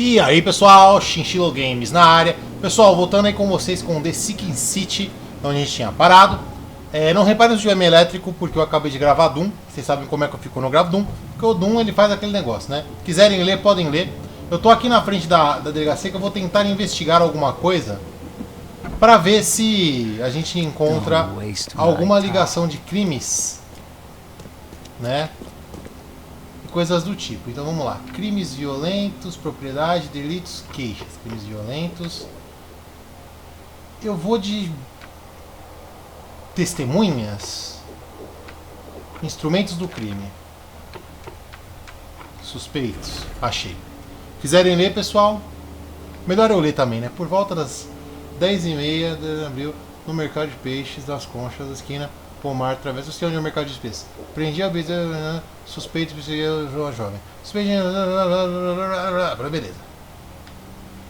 E aí pessoal, Chinchilo Games na área. Pessoal, voltando aí com vocês com The Sinking City, onde a gente tinha parado. Não reparem no dilema elétrico, porque eu acabei de gravar Doom. Vocês sabem como é que eu fico no gravo Doom. Porque o Doom ele faz aquele negócio, né? Quiserem ler, podem ler. Eu tô aqui na frente da delegacia que eu vou tentar investigar alguma coisa para ver se a gente encontra alguma ligação de crimes, né? Coisas do tipo. Então vamos lá. Crimes violentos, propriedade, delitos, queixas. Crimes violentos. Eu vou de testemunhas. Instrumentos do crime. Suspeitos. Achei. Quiserem ler, pessoal? Melhor eu ler também, né? Por volta das 10h30 de abril, no mercado de peixes das Conchas da esquina Pomar, através do onde é o mercado de espécies. Prendi a brisa, suspeito de ser jovem. Suspeito de... Beleza.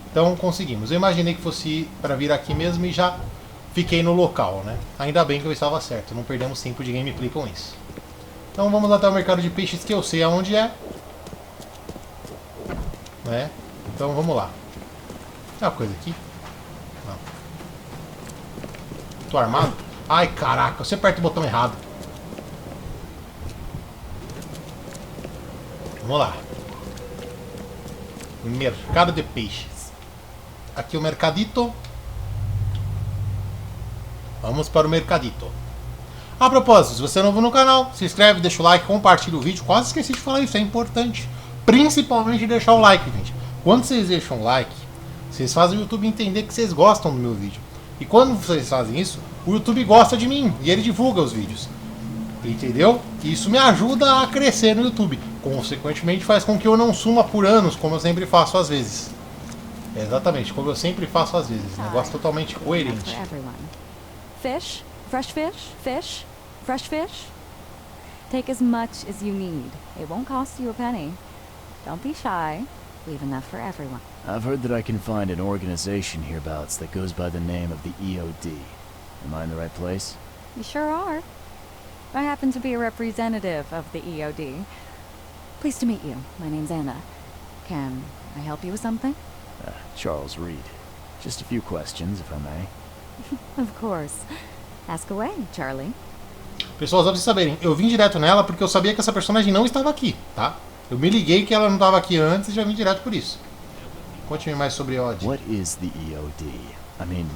Então conseguimos. Eu imaginei que fosse para vir aqui mesmo e já fiquei no local, né? Ainda bem que eu estava certo. Não perdemos tempo de gameplay com isso. Então vamos até o mercado de peixes que eu sei aonde é. Né? Então vamos lá. Tem uma coisa aqui? Não. Tô armado? Ai, caraca, você aperta o botão errado. Vamos lá. Mercado de peixes. Aqui o mercadito. Vamos para o mercadito. A propósito, se você é novo no canal, se inscreve, deixa o like, compartilha o vídeo. Quase esqueci de falar isso, é importante. Principalmente deixar o like, gente. Quando vocês deixam o like, vocês fazem o YouTube entender que vocês gostam do meu vídeo. E quando vocês fazem isso, o YouTube gosta de mim e ele divulga os vídeos. Entendeu? Isso me ajuda a crescer no YouTube. Consequentemente faz com que eu não suma por anos, como eu sempre faço às vezes. Exatamente, como eu sempre faço às vezes. Negócio totalmente coerente. Fish, fresh fish, fish, fresh fish. Take as much as you need. It won't cost you a penny. Don't be shy. We have enough for everyone. I've heard that I can find an organization hereabouts that goes by the name of the EOD. Am I in the right place? You sure are. I happen to be a representative of the EOD. Pleased to meet you. My name's Anna. Can I help you with something? Charles Reed. Just a few questions, if I may. Of course. Ask away, Charlie. Pessoal, só pra vocês saberem, eu vim direto nela porque eu sabia que essa personagem não estava aqui, tá? Eu me liguei que ela não estava aqui antes e já vim direto por isso. Conte-me mais sobre EOD. What is the EOD? I mean,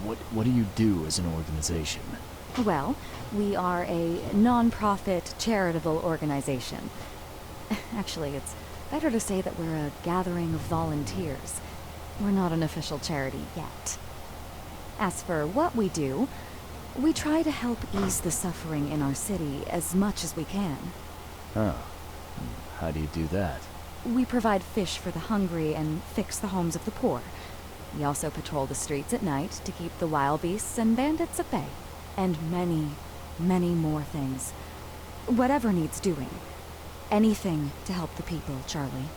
what do you do as an organization? Well, we are a non-profit charitable organization. Actually, it's better to say that we're a gathering of volunteers. We're not an official charity yet. As for what we do, we try to help ease the suffering in our city as much as we can. Huh. How do you do that? We provide fish for the hungry and fix the homes of the poor. We also patrol the streets at night to keep the wild beasts and bandits at bay. And many, many more things. Whatever needs doing. Anything to help the people, Charlie.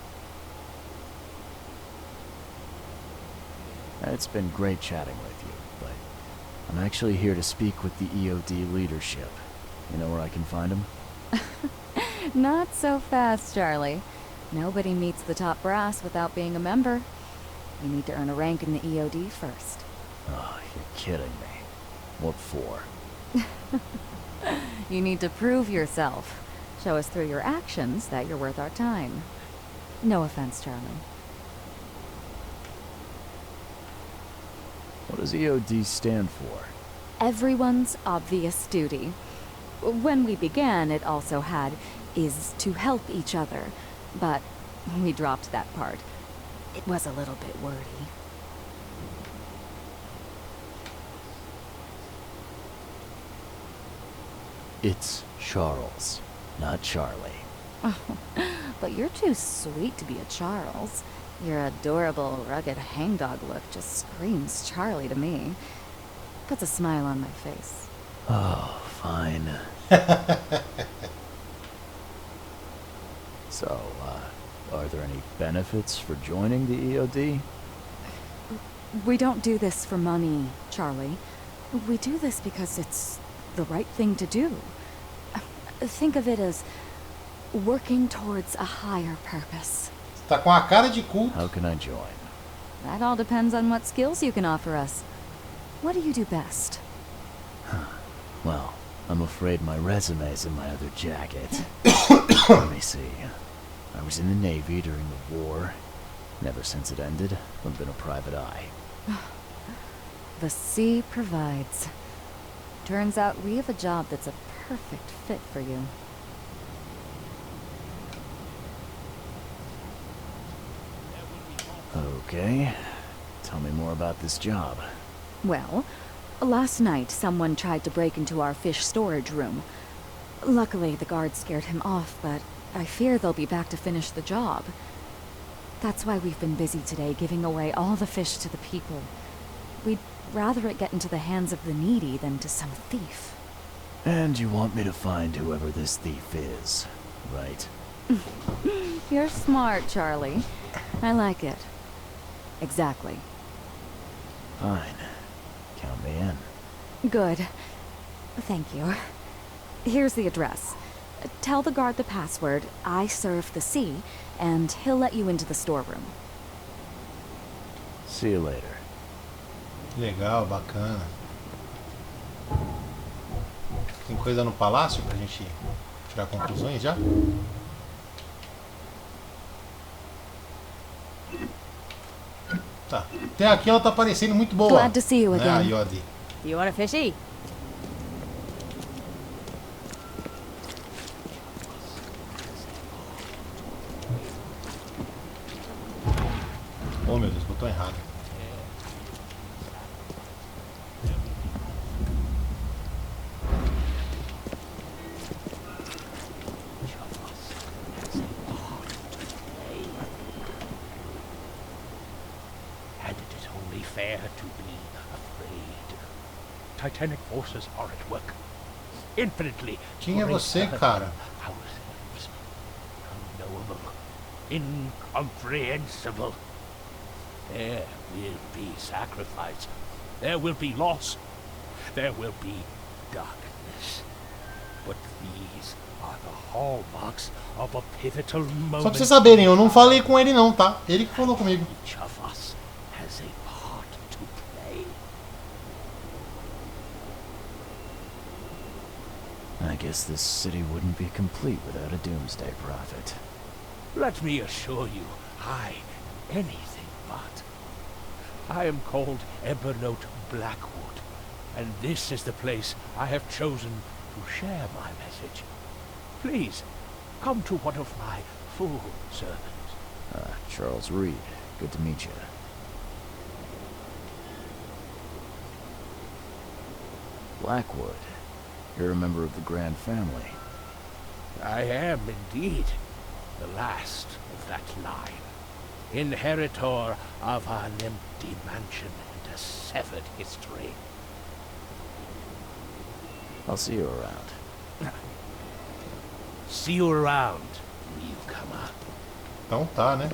It's been great chatting with you, but I'm actually here to speak with the EOD leadership. You know where I can find them? Not so fast, Charlie. Nobody meets the top brass without being a member. You need to earn a rank in the EOD first. Oh, you're kidding me. What for? You need to prove yourself. Show us through your actions that you're worth our time. No offense, Charlie. What does EOD stand for? Everyone's obvious duty. When we began, it also had is to help each other, but we dropped that part. It was a little bit wordy. It's Charles, not Charlie. Oh, but you're too sweet to be a Charles. Your adorable, rugged hangdog look just screams Charlie to me. Puts a smile on my face. Oh, fine. So, are there any benefits for joining the EOD? We don't do this for money, Charlie. We do this because it's the right thing to do. Think of it as working towards a higher purpose. Tá com a cara de culto. How can I join? That all depends on what skills you can offer us. What do you do best? Well, I'm afraid my resume's in my other jacket. Let me see. I was in the Navy during the war. Never since it ended, I've been a private eye. The sea provides. Turns out we have a job that's a perfect fit for you. Okay. Tell me more about this job. Well, last night someone tried to break into our fish storage room. Luckily, the guards scared him off, but I fear they'll be back to finish the job. That's why we've been busy today giving away all the fish to the people. We'd rather it get into the hands of the needy than to some thief. And you want me to find whoever this thief is, right? You're smart, Charlie. I like it. Exactly. Fine. Count me in. Good. Thank you. Here's the address. Tell the guard the password, I serve the sea, and he'll let you into the storeroom. See you later. Legal, bacana. Tem coisa no palácio pra gente tirar conclusões já? Tá. Até aqui ela tá parecendo muito boa. Glad to see you Né, a again. Yodi. You want a fishy? Oh meu Deus, botou errado. And it is only fair to be afraid. Titanic forces are at work. Infinitely. Quem é você, greater cara? than ourselves. Unknowable. Incomprehensible. There will be sacrifice. There will be loss. There will be darkness. But these are the hallmarks of a pivotal moment. Só pra vocês saberem, eu não falei com ele não, tá? Ele que falou comigo. Each of us has a part to play. I guess this city wouldn't be complete without a doomsday prophet. Let me assure you, I am anything but. I am called Evernote Blackwood, and this is the place I have chosen to share my message. Please, come to one of my full servants. Charles Reed. Good to meet you. Blackwood. You're a member of the Grand family. I am indeed the last of that line, inheritor of an empty mansion and a severed history. I'll see you around. See you around, newcomer. Então tá, né?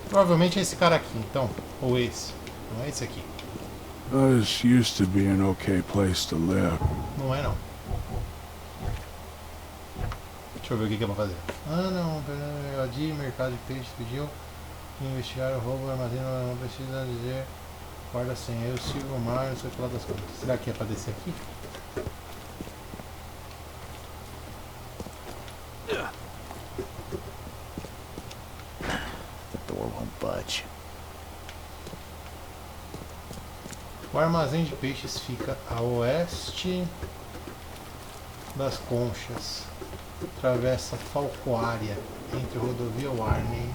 Provavelmente é esse cara aqui, então. Ou esse. Não é esse aqui. This used to be an okay place to live. Não é não. Deixa eu ver o que é pra fazer. Ah não, Yodi, mercado de peixe pediu que investigar o roubo, armazém, não precisa dizer. Guarda a senha, eu sigo o mar, não sei o que lá das coisas. Será que é pra descer aqui? The door won't budge. O armazém de peixes fica a oeste das Conchas. Atravessa Falcoária entre rodovia Warning.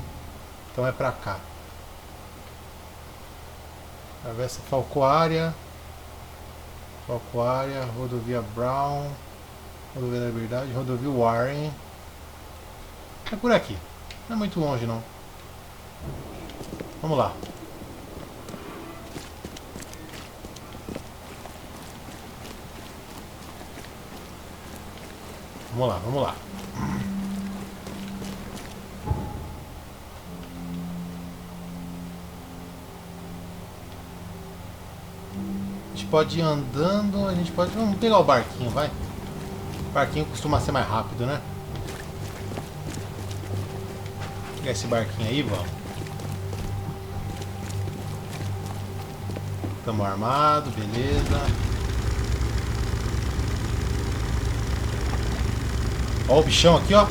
Então é pra cá. Atravessa Falcoária, rodovia Brown, rodovia da Liberdade, rodovia Warren. É por aqui. Não é muito longe não. Vamos lá. Vamos lá, vamos lá. pode ir andando, a gente pode... Vamos pegar o barquinho, vai. O barquinho costuma ser mais rápido, né? Pegar esse barquinho aí, vamos. Estamos armados, beleza. Ó o bichão aqui, ó.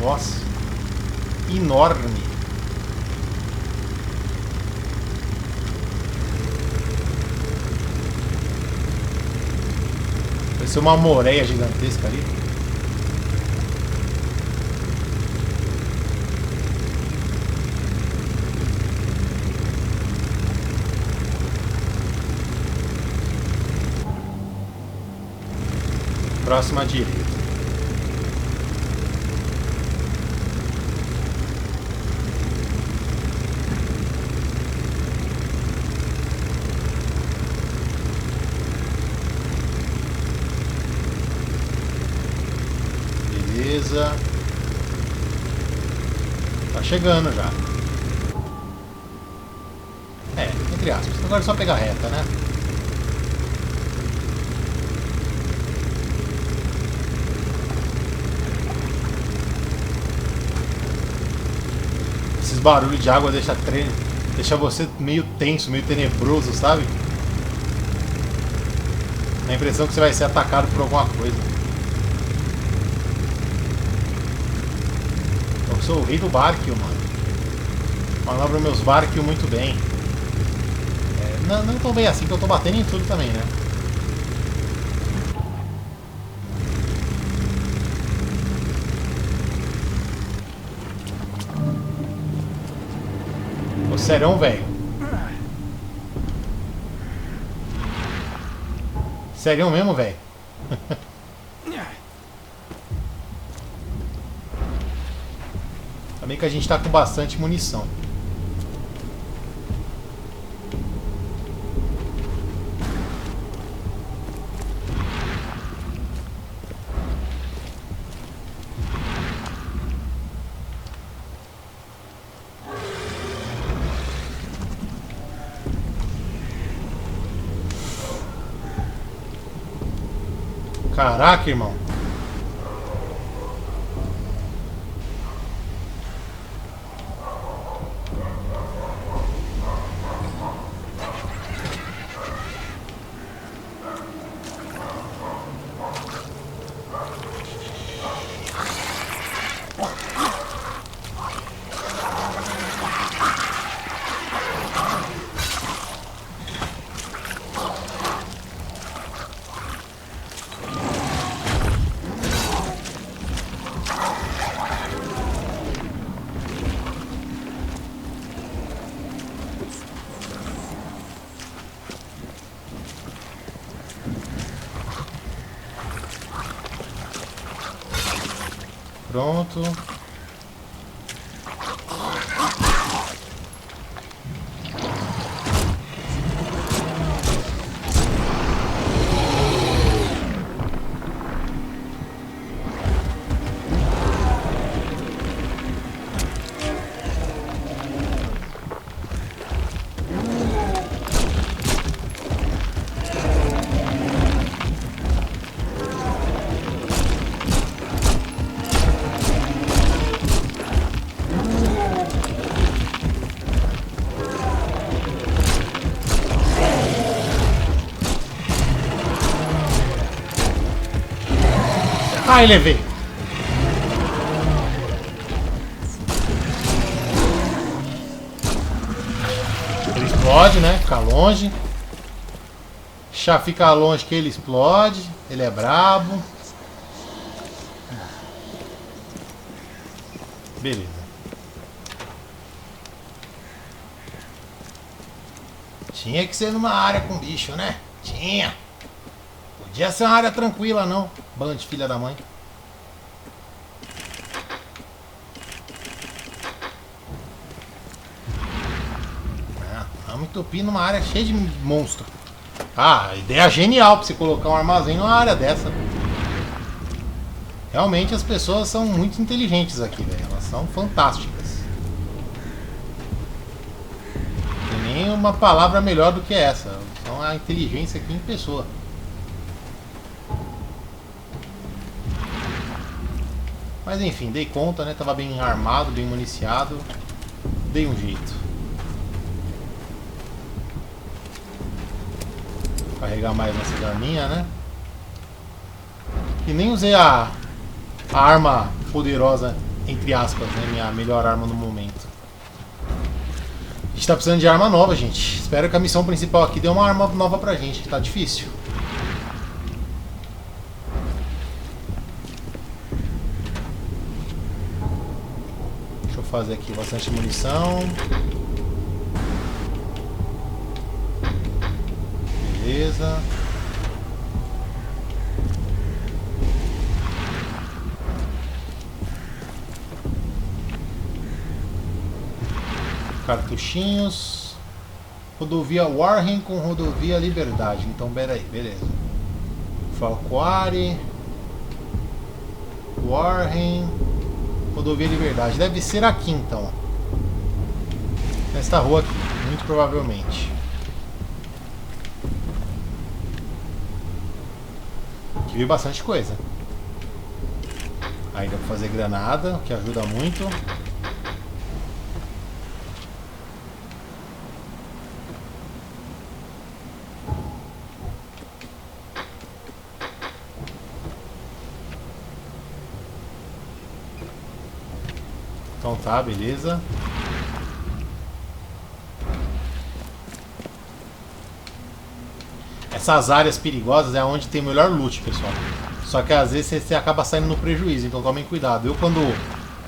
Nossa. Enorme. Vai ser uma moreia gigantesca ali. Próxima à direita. Beleza. Tá chegando já. É, entre aspas. Agora é só pegar reta, né? Esses barulhos de água deixa você meio tenso, meio tenebroso, sabe? Dá a impressão que você vai ser atacado por alguma coisa. Eu sou o rei do barquio, mano. Manobro meus barquios muito bem. É, não tão bem assim, que eu tô batendo em tudo também, né? Ô, serão, velho. Serião mesmo, velho? Também que a gente tá com bastante munição. Caraca, irmão. Pronto. Ai, levei. Ele explode, né? Fica longe. Já fica longe que ele explode. Ele é brabo. Beleza. Tinha que ser numa área com bicho, né? Tinha. Podia ser uma área tranquila, não. Bando de filha da mãe. Vamos entupir numa área cheia de monstro. Ah, ideia genial pra você colocar um armazém numa área dessa. Realmente as pessoas são muito inteligentes aqui, velho. Elas são fantásticas. Não tem nem uma palavra melhor do que essa. São Então a inteligência aqui em pessoa. Mas enfim, dei conta, né? Tava bem armado, bem municiado. Dei um jeito. Carregar mais nessa arminha, né? E nem usei a arma poderosa, entre aspas, né? Minha melhor arma no momento. A gente tá precisando de arma nova, gente. Espero que a missão principal aqui dê uma arma nova pra gente, que tá difícil. Deixa eu fazer aqui bastante munição. Beleza. Cartuchinhos. Rodovia Warren com rodovia Liberdade. Então, pera aí, beleza. Falquari. Warren. Rodovia Liberdade. Deve ser aqui, então. Nesta rua aqui, muito provavelmente. Aqui vi bastante coisa. Aí dá pra fazer granada, o que ajuda muito. Então tá, beleza. Essas áreas perigosas é onde tem o melhor loot, pessoal. Só que às vezes você acaba saindo no prejuízo, então tomem cuidado. Eu quando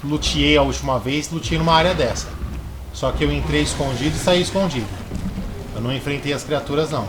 luteei a última vez, luteei numa área dessa. Só que eu entrei escondido e saí escondido. Eu não enfrentei as criaturas não.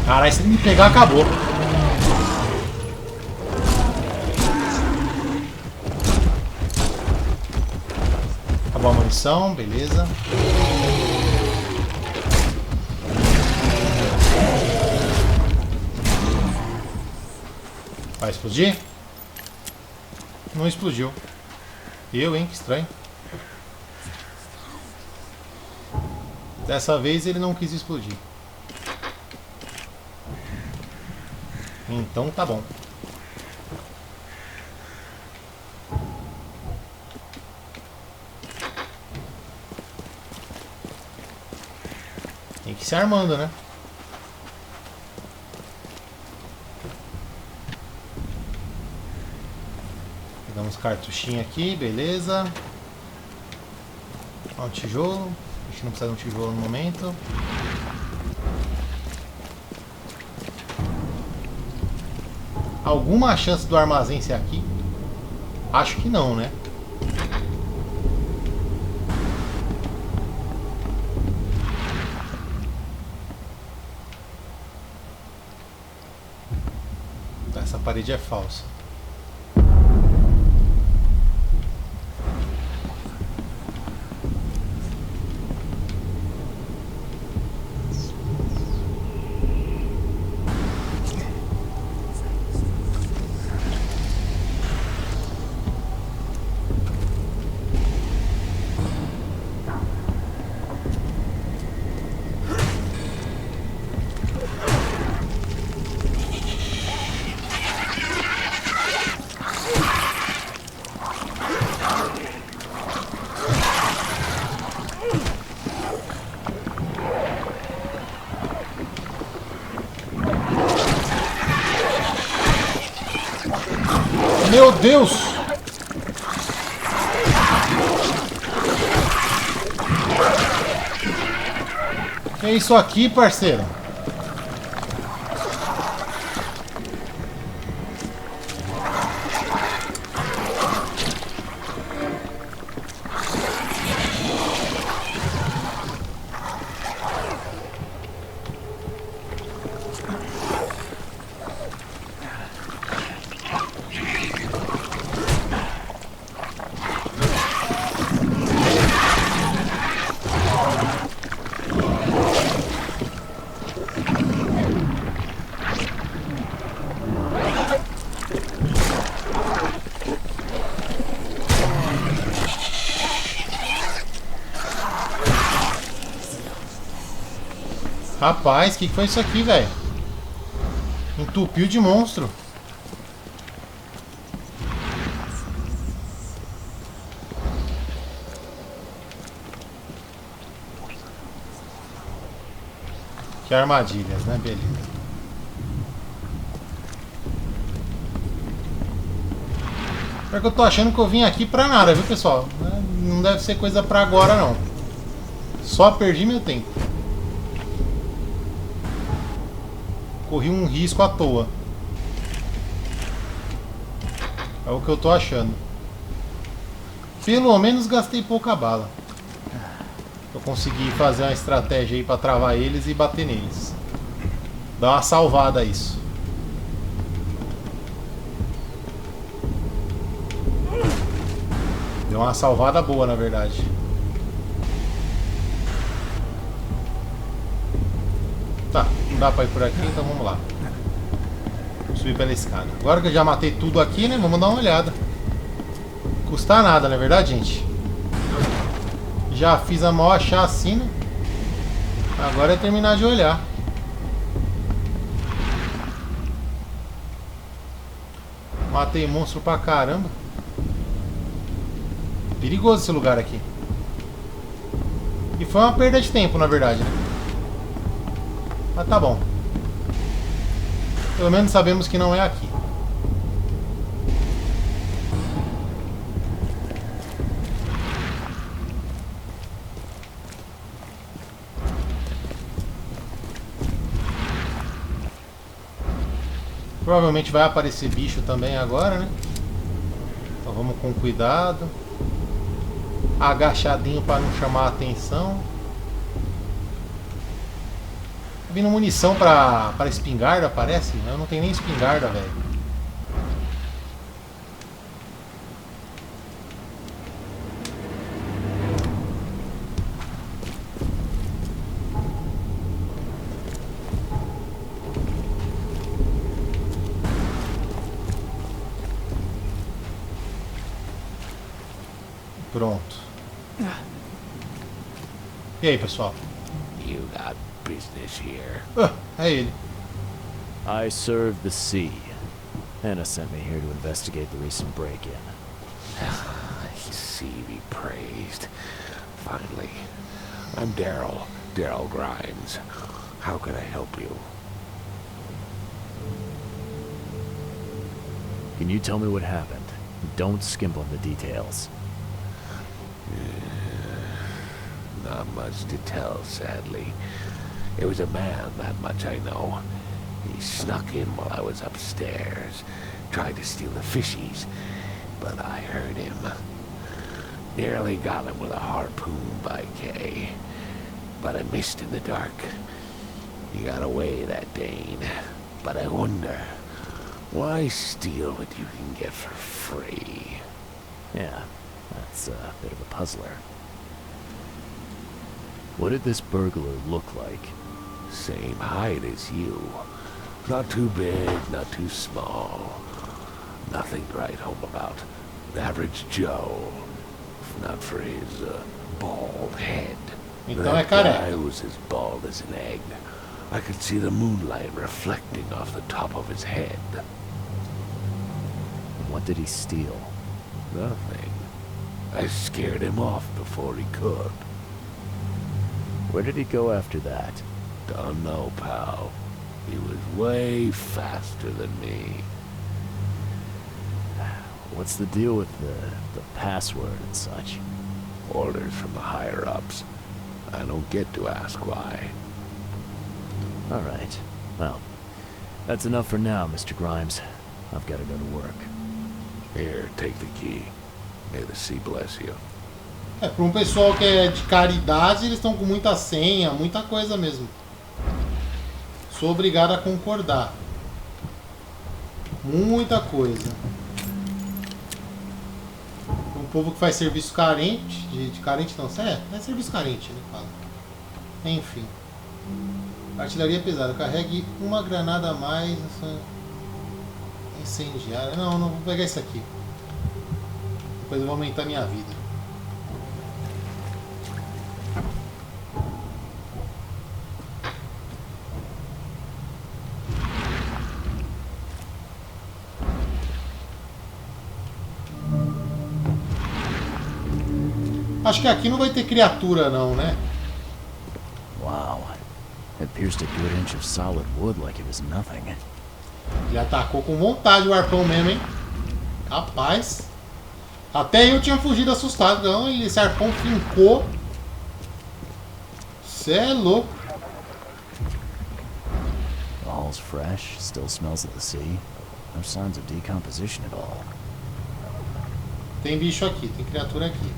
Caralho, se ele me pegar, acabou. Acabou a munição, beleza. Vai explodir? Não explodiu. Eu, hein? Que estranho. Dessa vez ele não quis explodir. Então tá bom. Tem que ir se armando, né? Pegamos cartuchinho aqui, beleza. Ó, um tijolo. A gente não precisa de um tijolo no momento. Alguma chance do armazém ser aqui? Acho que não, né? Essa parede é falsa. Meu Deus! Que é isso aqui, parceiro? Rapaz, o que foi isso aqui, velho? Entupiu de monstro. Que armadilhas, né? Beleza. Pior que eu tô achando que eu vim aqui pra nada, viu, pessoal? Não deve ser coisa pra agora, não. Só perdi meu tempo. Corri um risco à toa. É o que eu tô achando. Pelo menos gastei pouca bala. Eu consegui fazer uma estratégia aí pra travar eles e bater neles. Dá uma salvada isso. Deu uma salvada boa, na verdade. Tá, não dá pra ir por aqui, então vamos lá. Vou subir pela escada. Agora que eu já matei tudo aqui, né? Vamos dar uma olhada. Custa nada, não é verdade, gente? Já fiz a maior chacina. Agora é terminar de olhar. Matei monstro pra caramba. Perigoso esse lugar aqui. E foi uma perda de tempo, na verdade, né? Mas tá bom. Pelo menos sabemos que não é aqui. Provavelmente vai aparecer bicho também agora, né? Então vamos com cuidado. Agachadinho para não chamar a atenção. Vindo munição para espingarda, parece? Eu não tenho nem espingarda, velho. Pronto. E aí, pessoal? You got business here. É ele. I serve the sea. Anna sent me here to investigate the recent break-in. Sea be praised. Finally. I'm Daryl. Daryl Grimes. How can I help you? Can you tell me what happened? Don't skimp on the details. Not much to tell, sadly. It was a man, that much I know. He snuck in while I was upstairs, tried to steal the fishies, but I heard him. Nearly got him with a harpoon by Kay, but I missed in the dark. He got away, that Dane, but I wonder, why steal what you can get for free? Yeah, that's a bit of a puzzler. What did this burglar look like? Same height as you. Not too big, not too small. Nothing to write home about. An average Joe. If not for his bald head. Então é That careca. guy was as bald as an egg. I could see the moonlight reflecting off the top of his head. What did he steal? Nothing. I scared him off before he could. Where did he go after that? Don't know, pal. He was way faster than me. what's the deal with the password and such? Orders from the higher-ups. I don't get to ask why. All right. Well, that's enough for now, Mr. Grimes. I've got to go to work. Here, take the key. May the sea bless you. Para um pessoal que é de caridade, eles estão com muita senha, muita coisa mesmo. Sou obrigado a concordar. Muita coisa. Um povo que faz serviço carente, de carente não, é serviço carente, né? Fala. Enfim. Artilharia pesada. Carregue uma granada a mais. Incendiária. Não vou pegar isso aqui. Depois eu vou aumentar minha vida. Acho que aqui não vai ter criatura não, né? Wow. It pierced a good inch of solid wood like it was nothing. Ele atacou com vontade o arpão mesmo, hein? Rapaz. Até eu tinha fugido assustado. Não, esse arpão fincou. Cê é louco. The hull's fresh, still smells of the sea. No signs of decomposition at all. Tem bicho aqui, tem criatura aqui.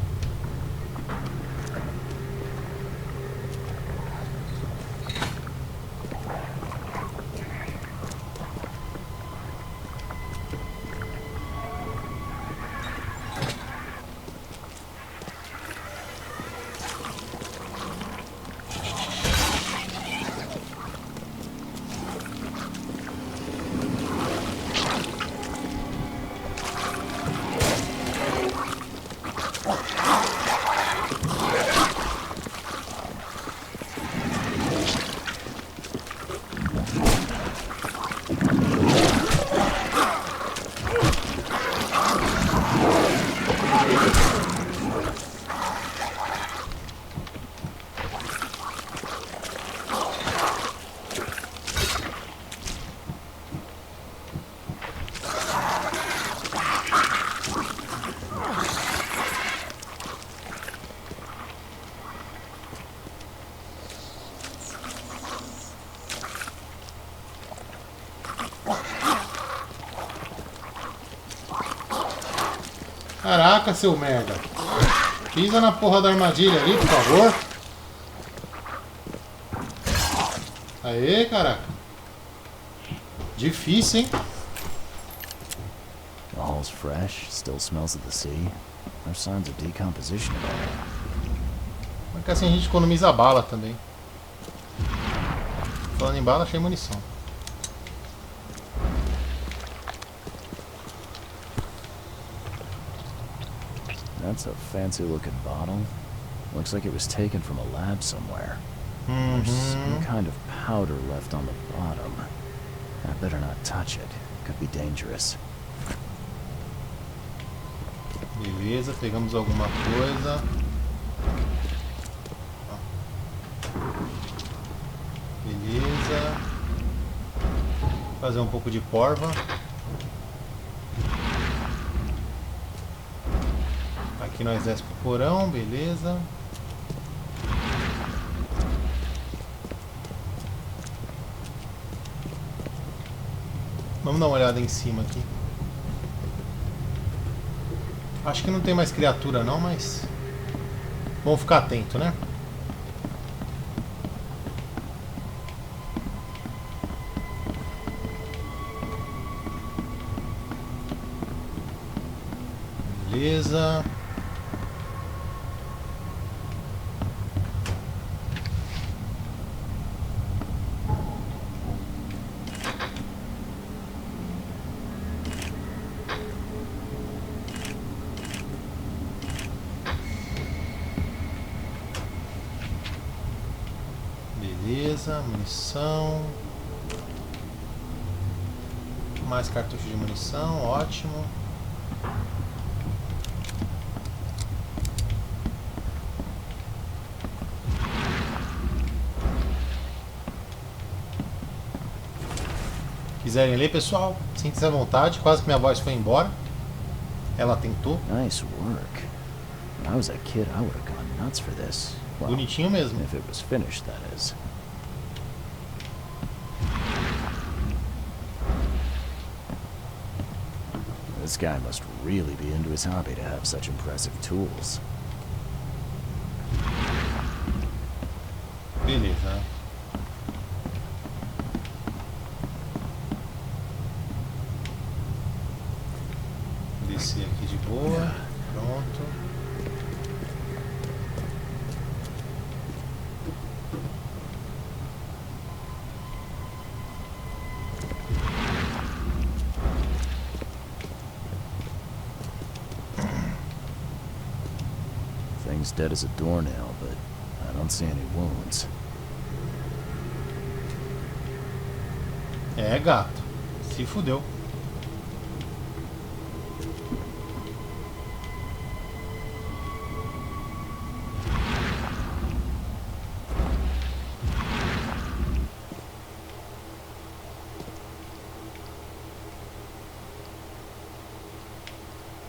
Caraca, seu merda. Pisa na porra da armadilha ali, por favor. Aê, caraca. Difícil, hein? The hull's fresh, still smells of the sea. No signs of decomposition at all. Mas que assim a gente economiza bala também. Falando em bala, achei munição. That's a fancy looking bottle. Looks like it was taken from a lab somewhere. There's some kind of powder left on the bottom. I better not touch it. Could be dangerous. Beleza, pegamos alguma coisa. Beleza. Fazer um pouco de porva. Aqui nós desce pro porão, beleza. Vamos dar uma olhada em cima aqui. Acho que não tem mais criatura não, mas vamos ficar atento, né? Beleza. Beleza, munição. Mais cartucho de munição, ótimo. Quiserem ler, pessoal, sinta-se à vontade. Quase que minha voz foi embora. Ela tentou. Nice work. When I was a kid, I would have gone nuts for this. Well, Bonitinho mesmo. if it was finished, that is. This guy must really be into his hobby to have such impressive tools. Beleza. Descer aqui de boa. Pronto. Thing's dead as a doornail, but I don't see any wounds. É, gato. Se fudeu.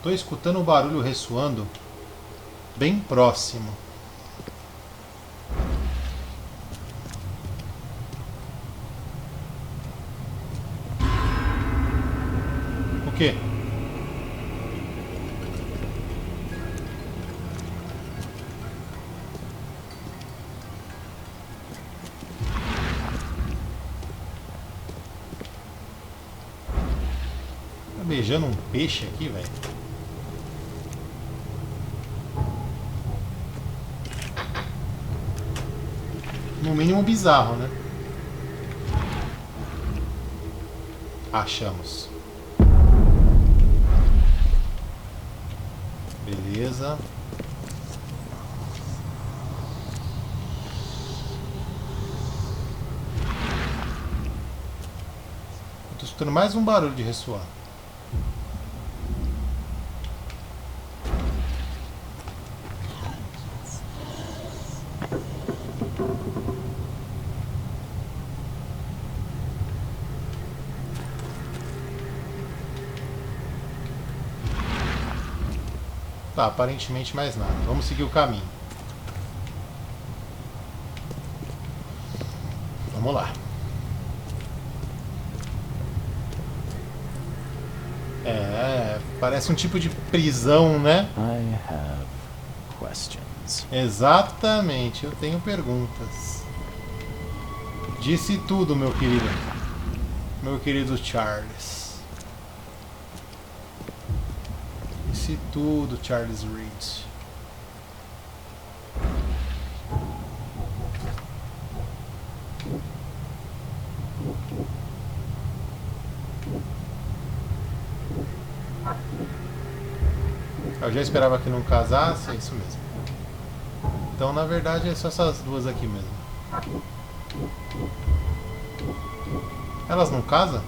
Tô escutando o barulho ressoando bem próximo. O quê? Tá beijando um peixe aqui, velho. No mínimo bizarro, né? Achamos. Beleza. Eu tô escutando mais um barulho de ressoar. Tá, aparentemente mais nada. Vamos seguir o caminho. Vamos lá. É, parece um tipo de prisão, né? I have questions. Exatamente, eu tenho perguntas. Disse tudo, meu querido. Meu querido Charles. Disse tudo, Charles Reed. Eu já esperava que não casasse, é isso mesmo. Então, na verdade, é só essas duas aqui mesmo. Elas não casam?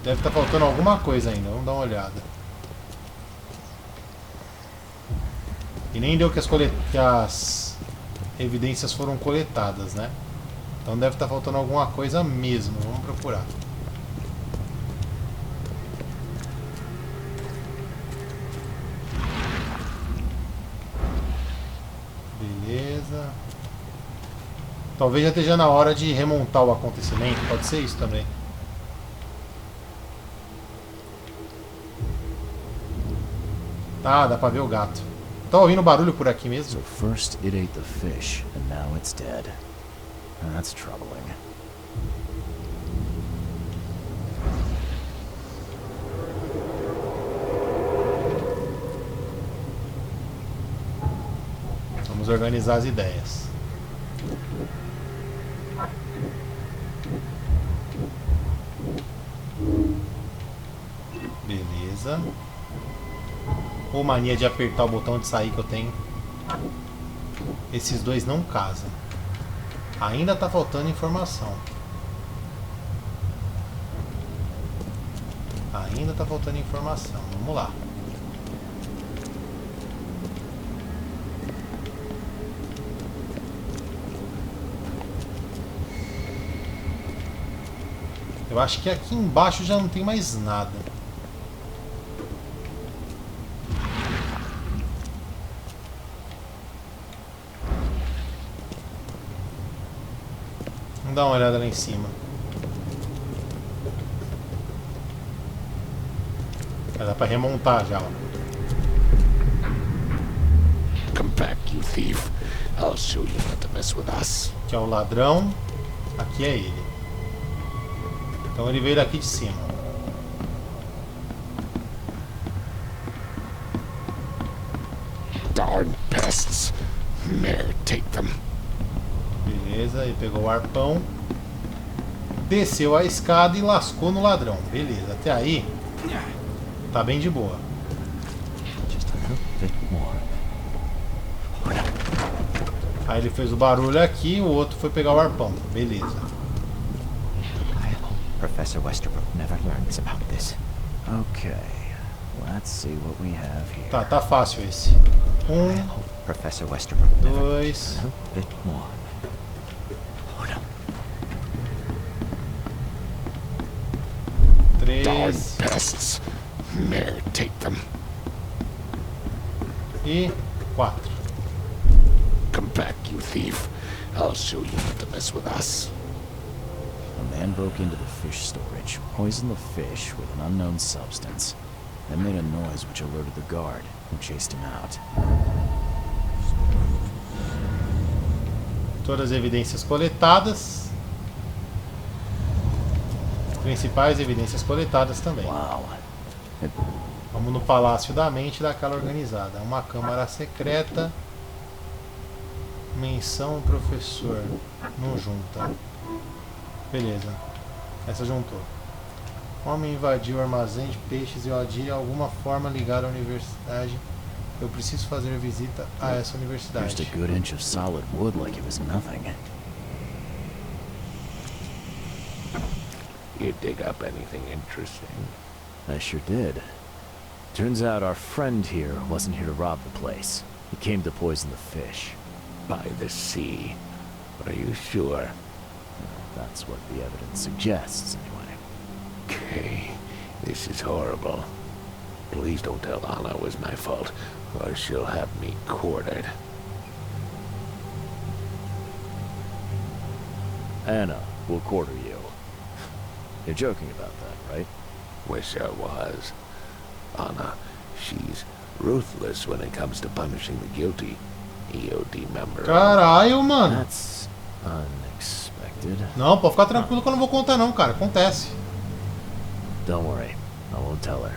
Deve estar faltando alguma coisa ainda, vamos dar uma olhada. E nem deu que as evidências foram coletadas, né? Então deve estar faltando alguma coisa mesmo, vamos procurar. Beleza. Talvez já esteja na hora de remontar o acontecimento, pode ser isso também. Ah, dá pra ver o gato. Tá ouvindo barulho por aqui mesmo? So first it ate the fish, and now it's dead. That's troubling. Vamos organizar as ideias. Beleza. Ou mania de apertar o botão de sair que eu tenho. Esses dois não casam. Ainda tá faltando informação. Ainda tá faltando informação. Vamos lá. Eu acho que aqui embaixo já não tem mais nada. Vamos dar uma olhada lá em cima. Dá pra remontar já, ó. Come back, you thief. I'll show you not to mess with us. Aqui é o ladrão. Aqui é ele. Então ele veio daqui de cima. Darn pests. Mere take them. Beleza, ele pegou o arpão. Desceu a escada e lascou no ladrão. Beleza, até aí tá bem de boa. Just a little bit more. Aí ele fez o barulho aqui, o outro foi pegar o arpão. Beleza. I hope Professor Westerbrook never learns about this. Okay, let's see what we have here. Tá fácil esse. I hope Professor Westerbrook never Dois. a little bit more. Darn Três. pests. Mere take them. E 4. Come back, you thief. I'll show you not to mess with us. A man broke into the fish storage, poisoned the fish with an unknown substance, then made a noise which alerted the guard, who chased him out. Todas as evidências coletadas. Principais evidências coletadas também. Wow. Vamos no Palácio da Mente daquela organizada. Uma câmara secreta. Menção professor. Não junta. Beleza. Essa juntou. Homem invadiu o armazém de peixes e o de alguma forma ligar à universidade. Eu preciso fazer visita a essa Just a universidade. good inch of solid wood like it was nothing. You dig up anything interesting? I sure did. Turns out our friend here wasn't here to rob the place. He came to poison the fish. By the sea. Are you sure? That's what the evidence suggests, anyway. Okay, this is horrible. Please don't tell Anna it was my fault, or she'll have me quartered. Anna, we'll quarter you. You're joking about that, right? Wish I was. Anna, she's ruthless when it comes to punishing the guilty. EOD member. Caralho, mano. That's unexpected. Não, pode ficar tranquilo que eu não vou contar não, cara. Acontece. Don't worry, I won't tell her.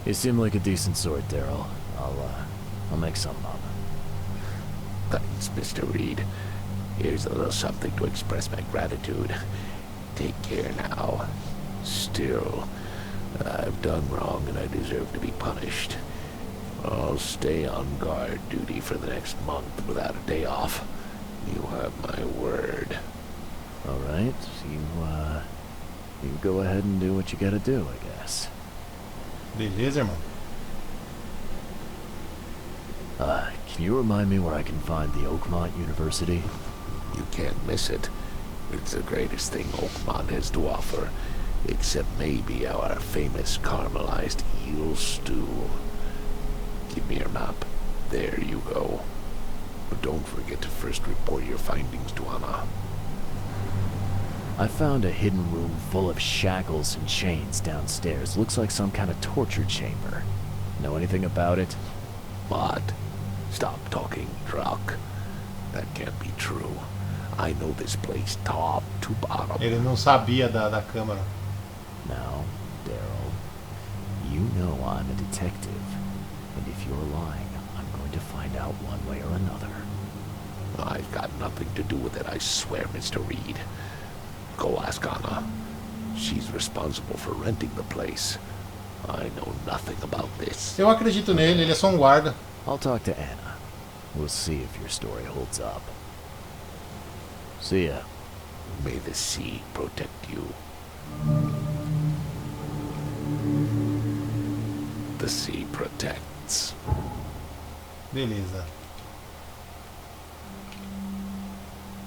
You seem like a decent sort, Daryl. I'll make something up. Thanks, Mr. Reed. Here's a little something to express my gratitude. Take care now. Still, I've done wrong and I deserve to be punished. I'll stay on guard duty for the next month without a day off. You have my word. All right, you go ahead and do what you gotta do, I guess. Beleza, irmão. Can you remind me where I can find the Oakmont University? You can't miss it. It's the greatest thing Oakmont has to offer, except maybe our famous caramelized eel stew. Give me your map. There you go. But don't forget to first report your findings to Anna. I found a hidden room full of shackles and chains downstairs. Looks like some kind of torture chamber. Know anything about it? What? Stop talking, Druck. That can't be true. I know this place top to bottom. Ele não sabia da câmera. Now, Daryl, you know I'm a detective. And if you're lying, I'm going to find out one way or another. I've got nothing to do with it, I swear, Mr. Reed. Go ask Anna. She's responsible for renting the place. I know nothing about this. Eu acredito nele, ele é só um guarda. I'll talk to Anna. We'll see if your story holds up. See ya. May the sea protect you. The sea protects. Beleza.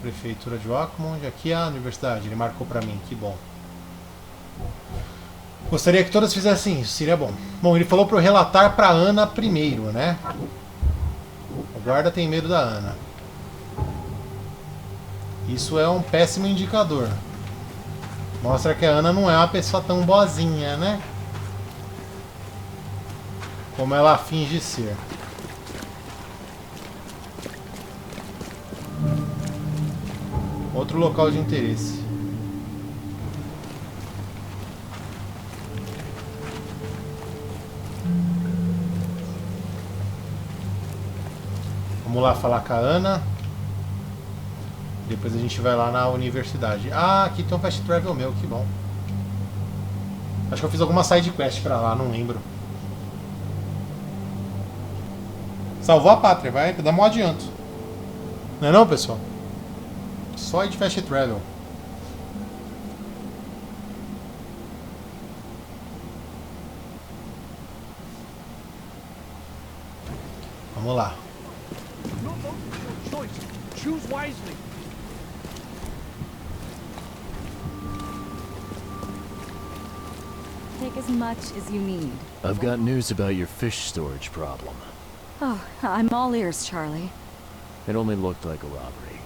Prefeitura de Oakmont, aqui é a universidade, ele marcou pra mim, que bom. Gostaria que todas fizessem isso, seria bom. Bom, ele falou pra eu relatar pra Ana primeiro, né? O guarda tem medo da Ana. Isso é um péssimo indicador. Mostra que a Ana não é uma pessoa tão boazinha, né? Como ela finge ser. Outro local de interesse. Vamos lá falar com a Ana. Depois a gente vai lá na universidade. Ah, aqui tem um fast travel meu, que bom. Acho que eu fiz alguma side quest pra lá, não lembro. Salvou a pátria, vai dar um adianto. Não é não, pessoal? Só de fast travel. Vamos lá. Your vote is your choice. Choose wisely. Take as much as you need. I've got news about your fish storage problem. Oh, I'm all ears, Charlie. It only looked like a robbery.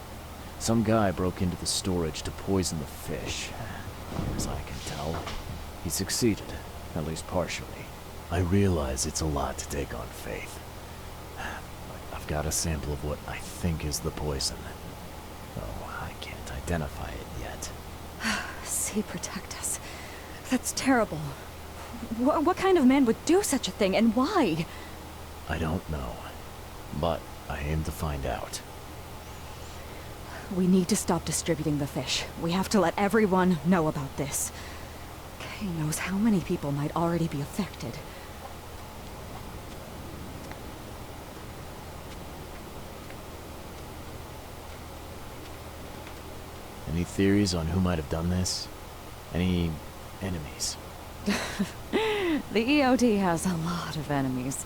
Some guy broke into the storage to poison the fish. As I can tell, he succeeded, at least partially. I realize it's a lot to take on faith. But I've got a sample of what I think is the poison. Though I can't identify it yet. Sea protect us. That's terrible. What kind of man would do such a thing, and why? I don't know. But I aim to find out. We need to stop distributing the fish. We have to let everyone know about this. Kay knows how many people might already be affected. Any theories on who might have done this? Any enemies? The EOD has a lot of enemies.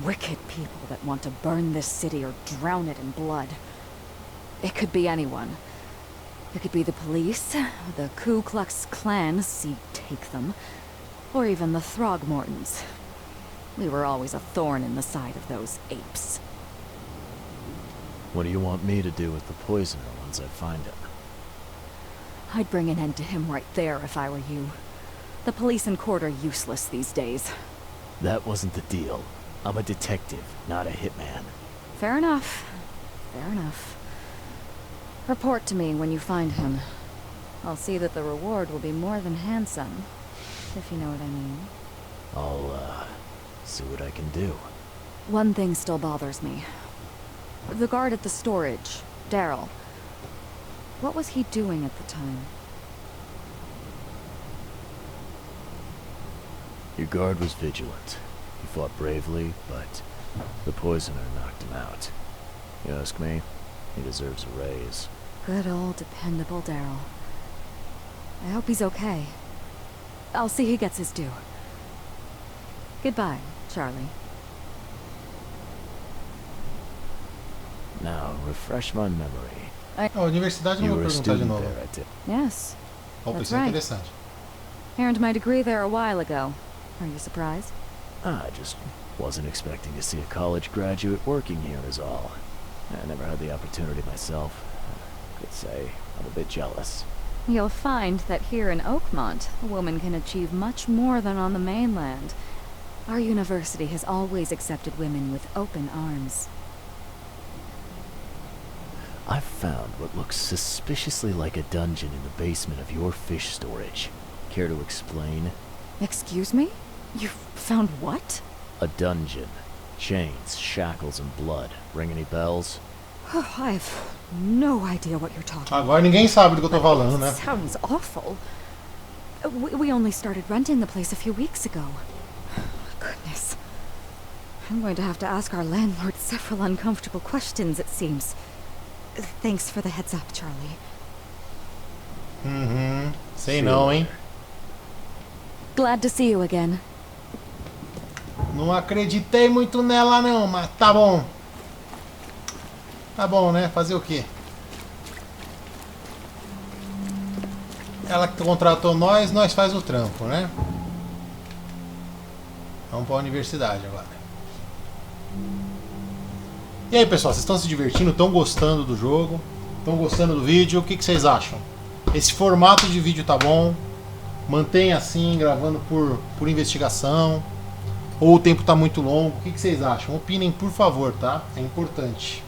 Wicked people that want to burn this city or drown it in blood. It could be anyone. It could be the police, the Ku Klux Klan, see take them, or even the Throgmortons. We were always a thorn in the side of those apes. What do you want me to do with the poisoner once I find him? I'd bring an end to him right there if I were you. The police and court are useless these days. That wasn't the deal. I'm a detective, not a hitman. Fair enough. Fair enough. Report to me when you find him. I'll see that the reward will be more than handsome, if you know what I mean. I'll, see what I can do. One thing still bothers me. The guard at the storage, Daryl. What was he doing at the time? Your guard was vigilant. He fought bravely, but the poisoner knocked him out. You ask me, he deserves a raise. Good old dependable Daryl. I hope he's okay. I'll see he gets his due. Goodbye, Charlie. Now, refresh my memory. A universidade não You vou were a perguntar de student novo. there, I did. Yes, Opa, That's isso é right. interessante. earned my degree there a while ago. Are you surprised? I just wasn't expecting to see a college graduate working here is all. I never had the opportunity myself. I could say I'm a bit jealous. You'll find that here in Oakmont, a woman can achieve much more than on the mainland. Our university has always accepted women with open arms. I've found what looks suspiciously like a dungeon in the basement of your fish storage. Care to explain? Excuse me? You found what? A dungeon. Chains, shackles, and blood. Ring any bells? Oh, I have no idea what you're talking about. Agora ninguém sabe do que eu tô falando, né? Sounds awful. We only started renting the place a few weeks ago. Goodness. I'm going to have to ask our landlord several uncomfortable questions, it seems. Thanks for the heads up, Charlie. Uhum. Sei See não, you hein? later. Glad to see you again. Não acreditei muito nela não, mas tá bom. Tá bom, né? Fazer o quê? Ela que contratou nós, nós faz o trampo, né? Vamos pra universidade agora. E aí, pessoal, vocês estão se divertindo? Estão gostando do jogo? Estão gostando do vídeo? O que vocês acham? Esse formato de vídeo tá bom? Mantenha assim, gravando por investigação? Ou o tempo tá muito longo? O que vocês acham? Opinem, por favor, tá? É importante.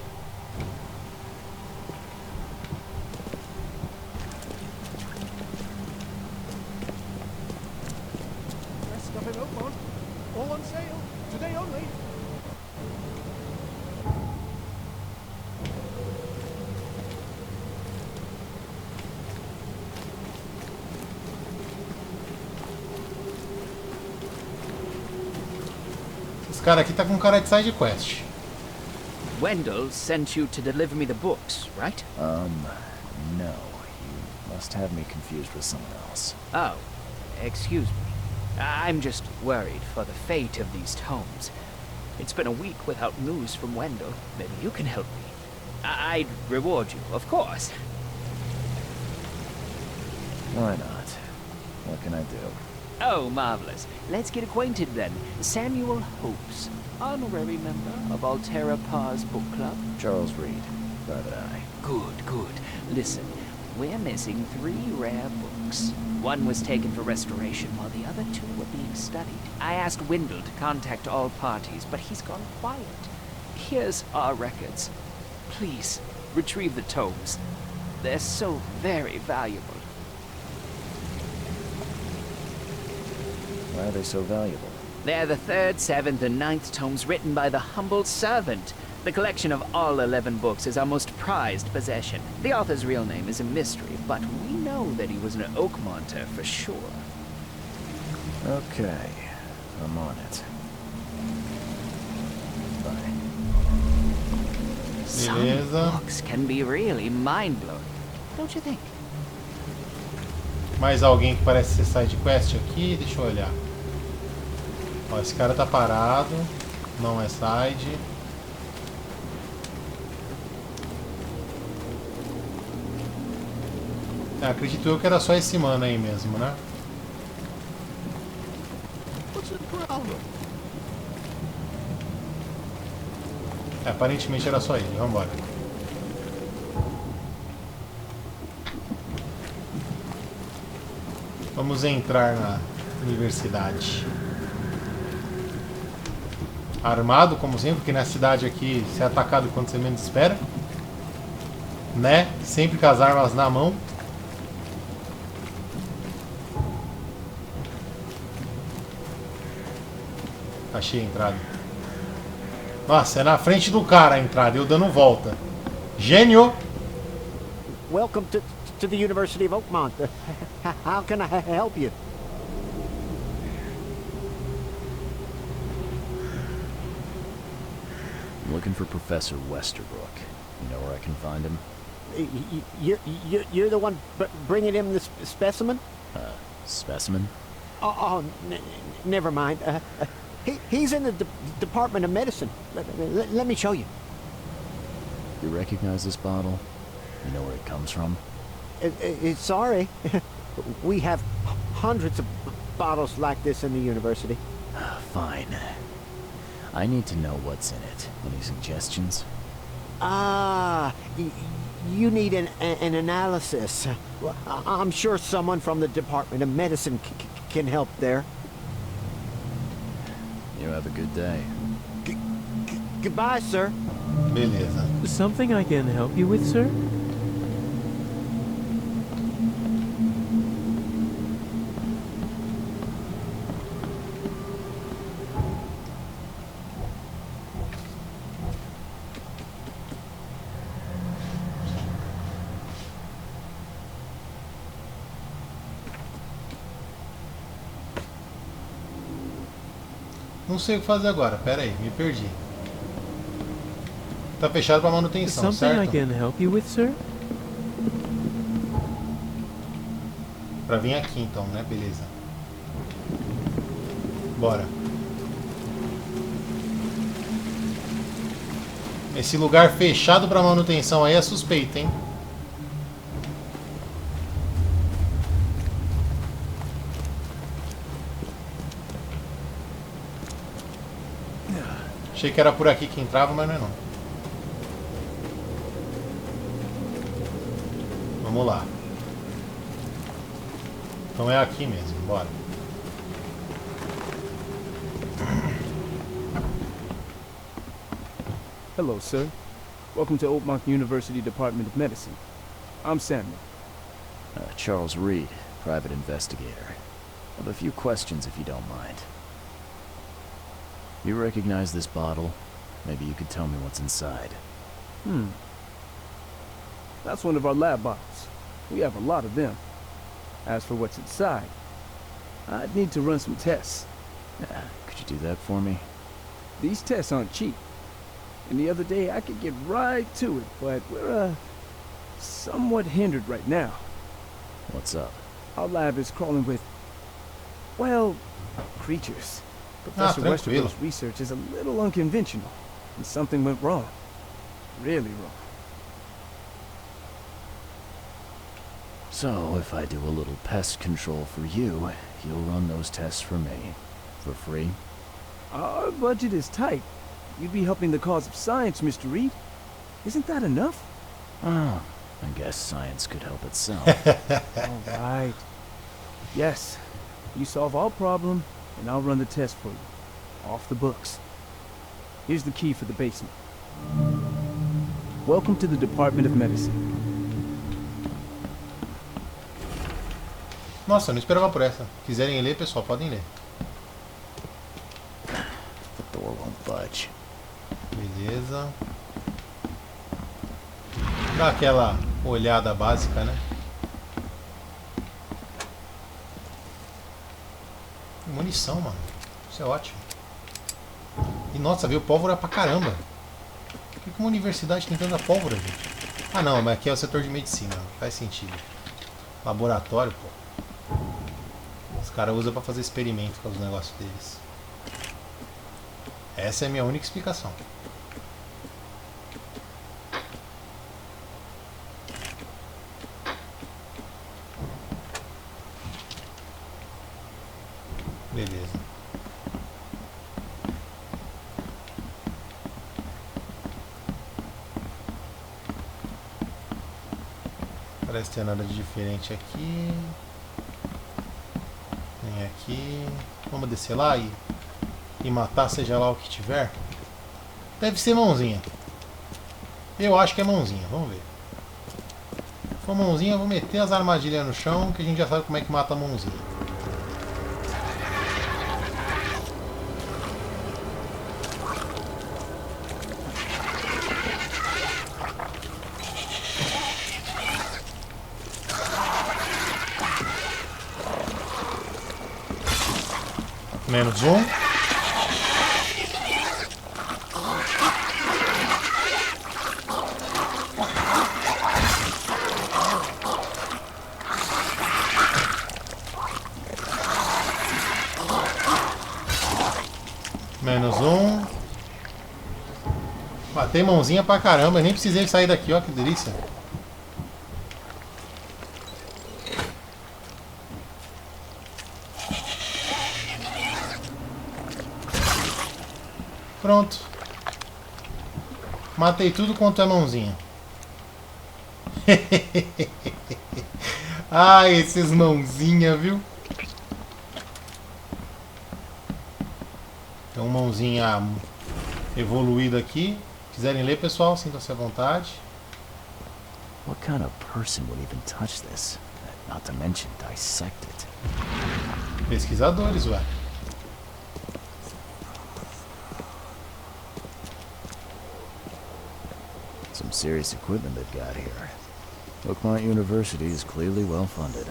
Esse cara aqui tá com cara de side quest. Wendell sent you to deliver me the books, right? No. You must have me confused with someone else. Oh, excuse me. I'm just worried for the fate of these tomes. It's been a week without news from Wendell. Maybe you can help me. I'd reward you, of course. Why not? What can I do? Oh, marvelous. Let's get acquainted then. Samuel Hopes, honorary member of Altera Pars Book Club. Charles Reed, Private Eye. Good, good. Listen, we're missing 3 rare books. One was taken for restoration, while the other 2 were being studied. I asked Wendell to contact all parties, but he's gone quiet. Here's our records. Please, retrieve the tomes. They're so very valuable. Why are they so valuable? They're the 3rd, 7th, and 9th tomes written by the humble servant. The collection of all 11 books is our most prized possession. The author's real name is a mystery, but we know that he was an Oakmonter for sure. Okay, I'm on it. Bye. Some Beleza. books can be really mind-blowing, don't you think? Mais alguém que parece ser side quest aqui? Deixa eu olhar. Ó, esse cara tá parado. Não é side. Acredito eu que era só esse mano aí mesmo, né? Aparentemente era só ele. Vambora. Vamos entrar na universidade. Armado, como sempre, porque na cidade aqui você é atacado quando você menos espera. Né? Sempre com as armas na mão. Achei a entrada. Nossa, é na frente do cara a entrada, eu dando volta. Gênio! Welcome to the University of Oakmont. How can I help you? I'm looking for Professor Westerbrook. You know where I can find him? You're the one bringing him this specimen? Specimen? Oh, never mind. He's in the Department of Medicine. Let me show you. You recognize this bottle? You know where it comes from? Sorry. We have hundreds of bottles like this in the university. Fine. I need to know what's in it. Any suggestions? You need an analysis. Well, I'm sure someone from the Department of Medicine can help there. You have a good day. Goodbye, sir. Beleza. Something I can help you with, sir? Não sei o que fazer agora, pera aí, me perdi. Tá fechado pra manutenção, Something I certo? can help you with, sir? Pra vir aqui então, né? Beleza. Bora. Esse lugar fechado pra manutenção aí é suspeito, hein? Achei que era por aqui que entrava, mas não é não. Vamos lá. Então é aqui mesmo, bora. Hello, sir. Welcome to Oakmont University Department of Medicine. I'm Samuel. Charles Reed, private investigator. I have a few questions if you don't mind. You recognize this bottle? Maybe you could tell me what's inside. That's one of our lab bottles. We have a lot of them. As for what's inside, I'd need to run some tests. Could you do that for me? These tests aren't cheap. And the other day I could get right to it, but we're, somewhat hindered right now. What's up? Our lab is crawling with, well, creatures. Professor tranquilo. Westerbrook's research is a little unconventional, and something went wrong. Really wrong. So, if I do a little pest control for you, you'll run those tests for me. For free? Our budget is tight. You'd be helping the cause of science, Mr. Reed. Isn't that enough? Oh, I guess science could help itself. All right. Yes. You solve our problem, and I'll run the test for you. Off the books. Here's the key for the basement. Welcome to the Department of Medicine. Nossa, eu não esperava por essa. Quiserem ler, pessoal, podem ler. The door won't budge. Beleza. Dá aquela olhada básica, né? Munição, mano. Isso é ótimo. E nossa, veio pólvora pra caramba. Por que uma universidade tem tanta pólvora, gente? Ah não, mas aqui é o setor de medicina. Faz sentido. Laboratório, pô. Os caras usam pra fazer experimento com os negócios deles. Essa é a minha única explicação. Beleza. Parece ter nada de diferente aqui. Nem aqui. Vamos descer lá e matar seja lá o que tiver. Deve ser mãozinha. Eu acho que é mãozinha. Vamos ver. Se for mãozinha, eu vou meter as armadilhas no chão, que a gente já sabe como é que mata a mãozinha. Menos um. Menos um. Batei mãozinha pra caramba, nem precisei sair daqui, ó, que delícia. Pronto. Matei tudo quanto é mãozinha. Ah, esses mãozinha, viu? Tem uma mãozinha evoluída aqui. Quiserem ler, pessoal, sintam-se à vontade. What kind of person would even touch this? Not to mention dissect it. Pesquisadores, ué. Some serious equipment they've got here. Oakmont University is clearly well funded.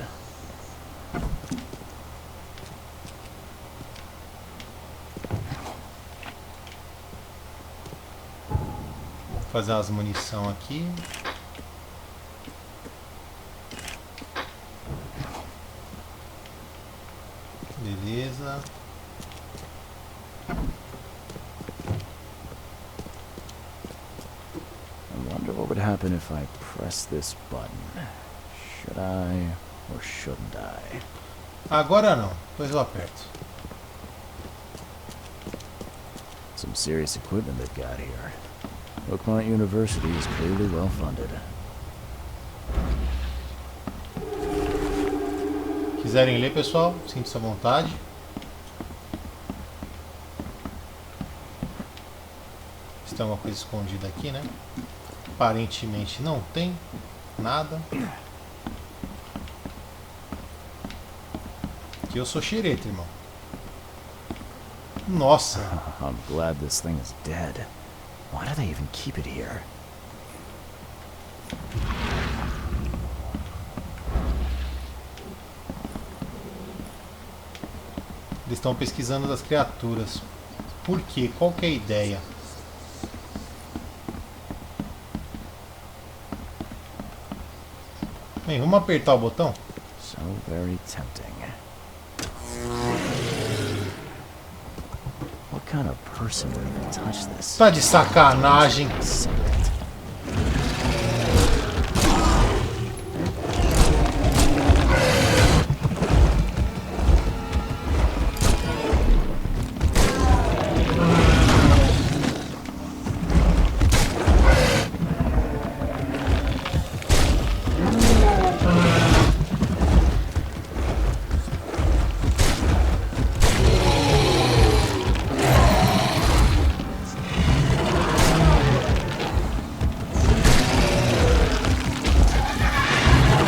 Vou fazer umas munição aqui. Beleza. I wonder what would happen if I press this button. Should I or shouldn't I? Agora não, depois eu aperto. Some serious equipment they've got here. Oakmont University is clearly well funded. Quiserem ler, pessoal, sinta-se à vontade. Se tem alguma coisa escondida aqui, né? Aparentemente não tem nada. Aqui eu sou xereta, irmão. Nossa. I'm glad this thing is dead. Why do they even keep it here? Eles estão pesquisando das criaturas. Por quê? Qual que é a ideia? Bem, vamos apertar o botão? So very tempting. What kind of person would even touch this? Tá de sacanagem.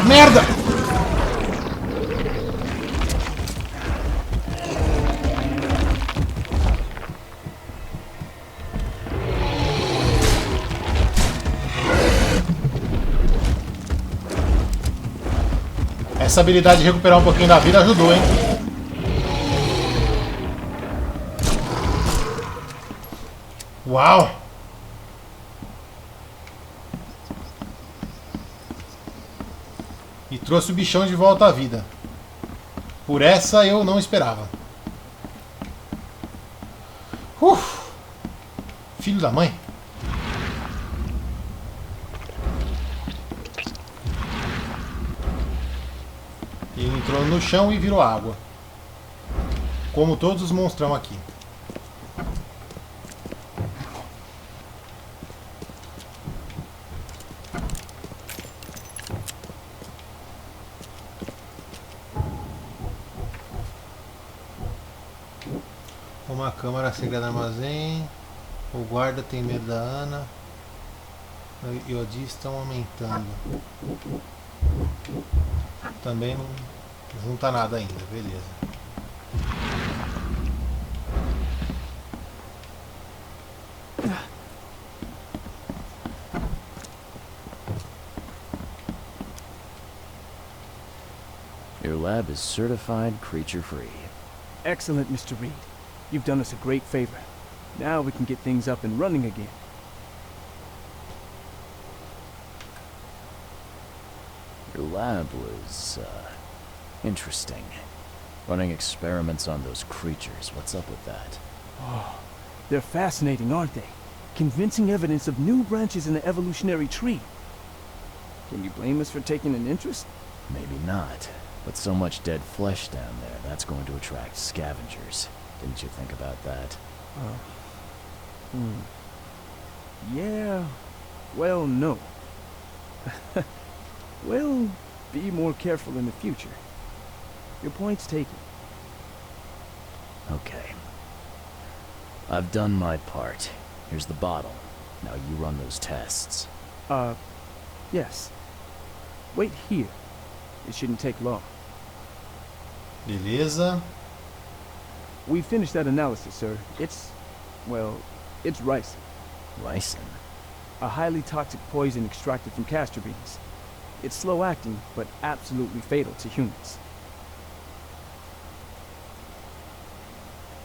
Merda! Essa habilidade de recuperar um pouquinho da vida ajudou, hein? Uau! E trouxe o bichão de volta à vida. Por essa eu não esperava. Filho da mãe. Ele entrou no chão e virou água. Como todos os monstrão aqui. Uma câmara segredada no armazém. O guarda tem medo da Ana. E o Odi estão aumentando. Também não tá nada ainda, beleza. Your lab is certified creature-free. Excellent, Mr. Reed. You've done us a great favor. Now we can get things up and running again. Your lab was, interesting. Running experiments on those creatures. What's up with that? Oh, they're fascinating, aren't they? Convincing evidence of new branches in the evolutionary tree. Can you blame us for taking an interest? Maybe not. But so much dead flesh down there, that's going to attract scavengers. Didn't you think about that? Yeah, well, no. We'll be more careful in the future. Your point's taken. Okay. I've done my part. Here's the bottle. Now you run those tests. Yes. Wait here. It shouldn't take long. Beleza. We finished that analysis, sir. It's ricin. Ricin? A highly toxic poison extracted from castor beans. It's slow acting, but absolutely fatal to humans.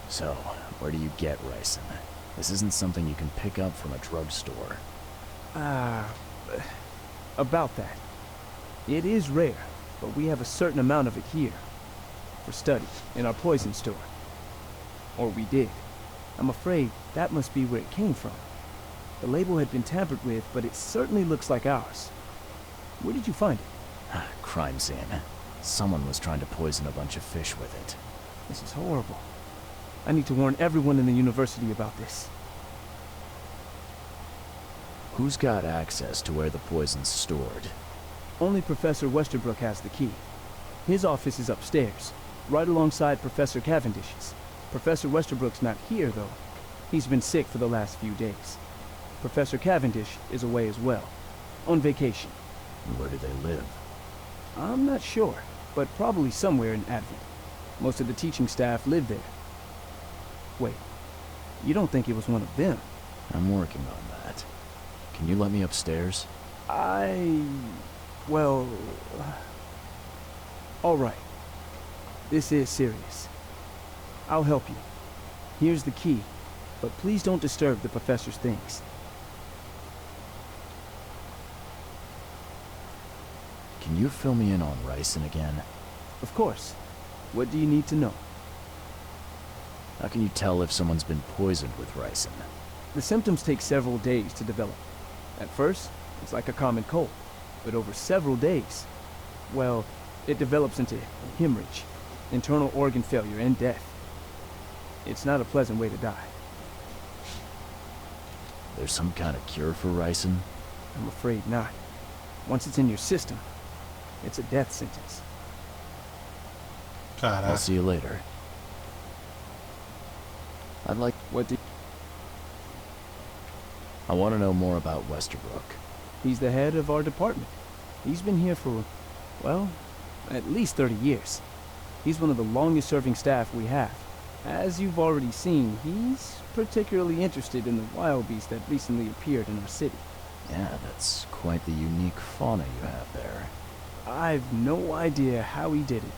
So, where do you get ricin? This isn't something you can pick up from a drugstore. About that. It is rare, but we have a certain amount of it here. For study, in our poison store. Or we did. I'm afraid that must be where it came from. The label had been tampered with, but it certainly looks like ours. Where did you find it? Crime scene. Someone was trying to poison a bunch of fish with it. This is horrible. I need to warn everyone in the university about this. Who's got access to where the poison's stored? Only Professor Westerbrook has the key. His office is upstairs, right alongside Professor Cavendish's. Professor Westerbrook's not here, though. He's been sick for the last few days. Professor Cavendish is away as well, on vacation. Where do they live? I'm not sure, but probably somewhere in Advent. Most of the teaching staff live there. Wait, you don't think it was one of them? I'm working on that. Can you let me upstairs? Well... Alright. This is serious. I'll help you. Here's the key, but please don't disturb the professor's things. Can you fill me in on ricin again? Of course. What do you need to know? How can you tell if someone's been poisoned with ricin? The symptoms take several days to develop. At first, it's like a common cold, but over several days, well, it develops into hemorrhage, internal organ failure, and death. It's not a pleasant way to die. There's some kind of cure for ricin? I'm afraid not. Once it's in your system, it's a death sentence. Caraca. I'll see you later. I'd like... What do I want to know more about Westerbrook. He's the head of our department. He's been here for, well, at least 30 years. He's one of the longest-serving staff we have. As you've already seen, he's particularly interested in the wild beast that recently appeared in our city. Yeah, that's quite the unique fauna you have there. I've no idea how he did it,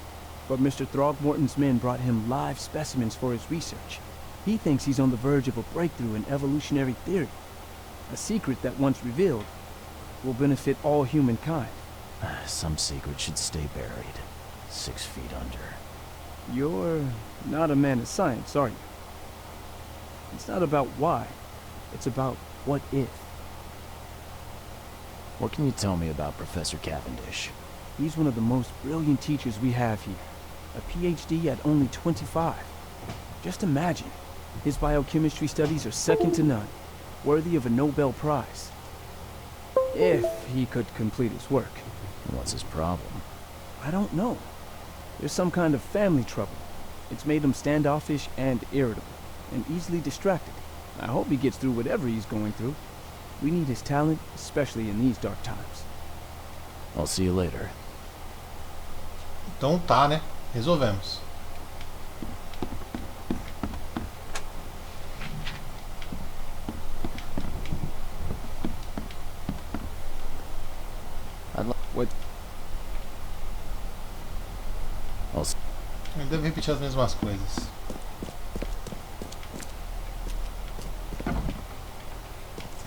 but Mr. Throgmorton's men brought him live specimens for his research. He thinks he's on the verge of a breakthrough in evolutionary theory. A secret that, once revealed, will benefit all humankind. Some secret should stay buried. 6 feet under. You're not a man of science, are you? It's not about why. It's about what if. What can you tell me about Professor Cavendish? He's one of the most brilliant teachers we have here. A PhD at only 25. Just imagine. His biochemistry studies are second to none. Worthy of a Nobel Prize. If he could complete his work. What's his problem? I don't know. There's some kind of family trouble. It's made him standoffish and irritable, and easily distracted. I hope he gets through whatever he's going through. We need his talent, especially in these dark times. I'll see you later. Então tá, né? Resolvemos. What? Ele deve repetir as mesmas coisas. Esse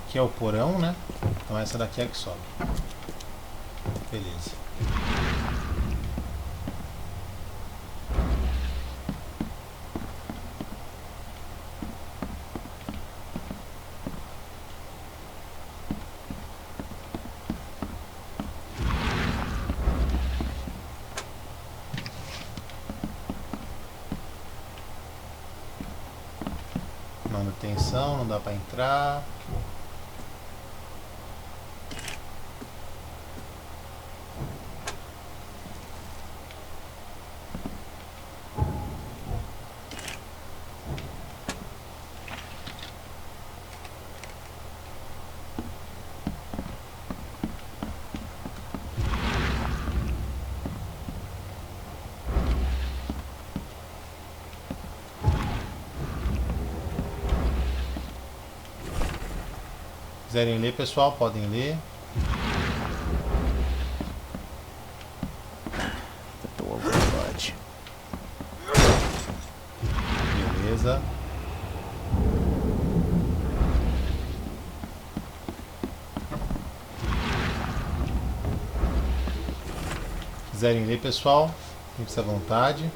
aqui é o porão, né? Então essa daqui é a que sobe. Beleza. Manutenção, não dá pra entrar. Se quiserem ler, pessoal, podem ler. The door will budge. Beleza. Se quiserem ler, pessoal, fique à vontade.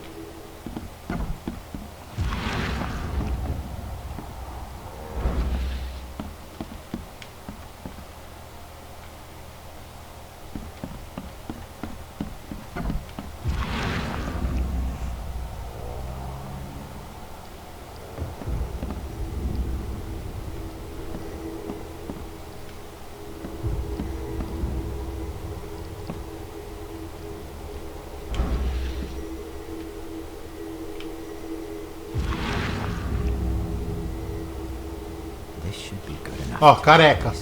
Ó, careca.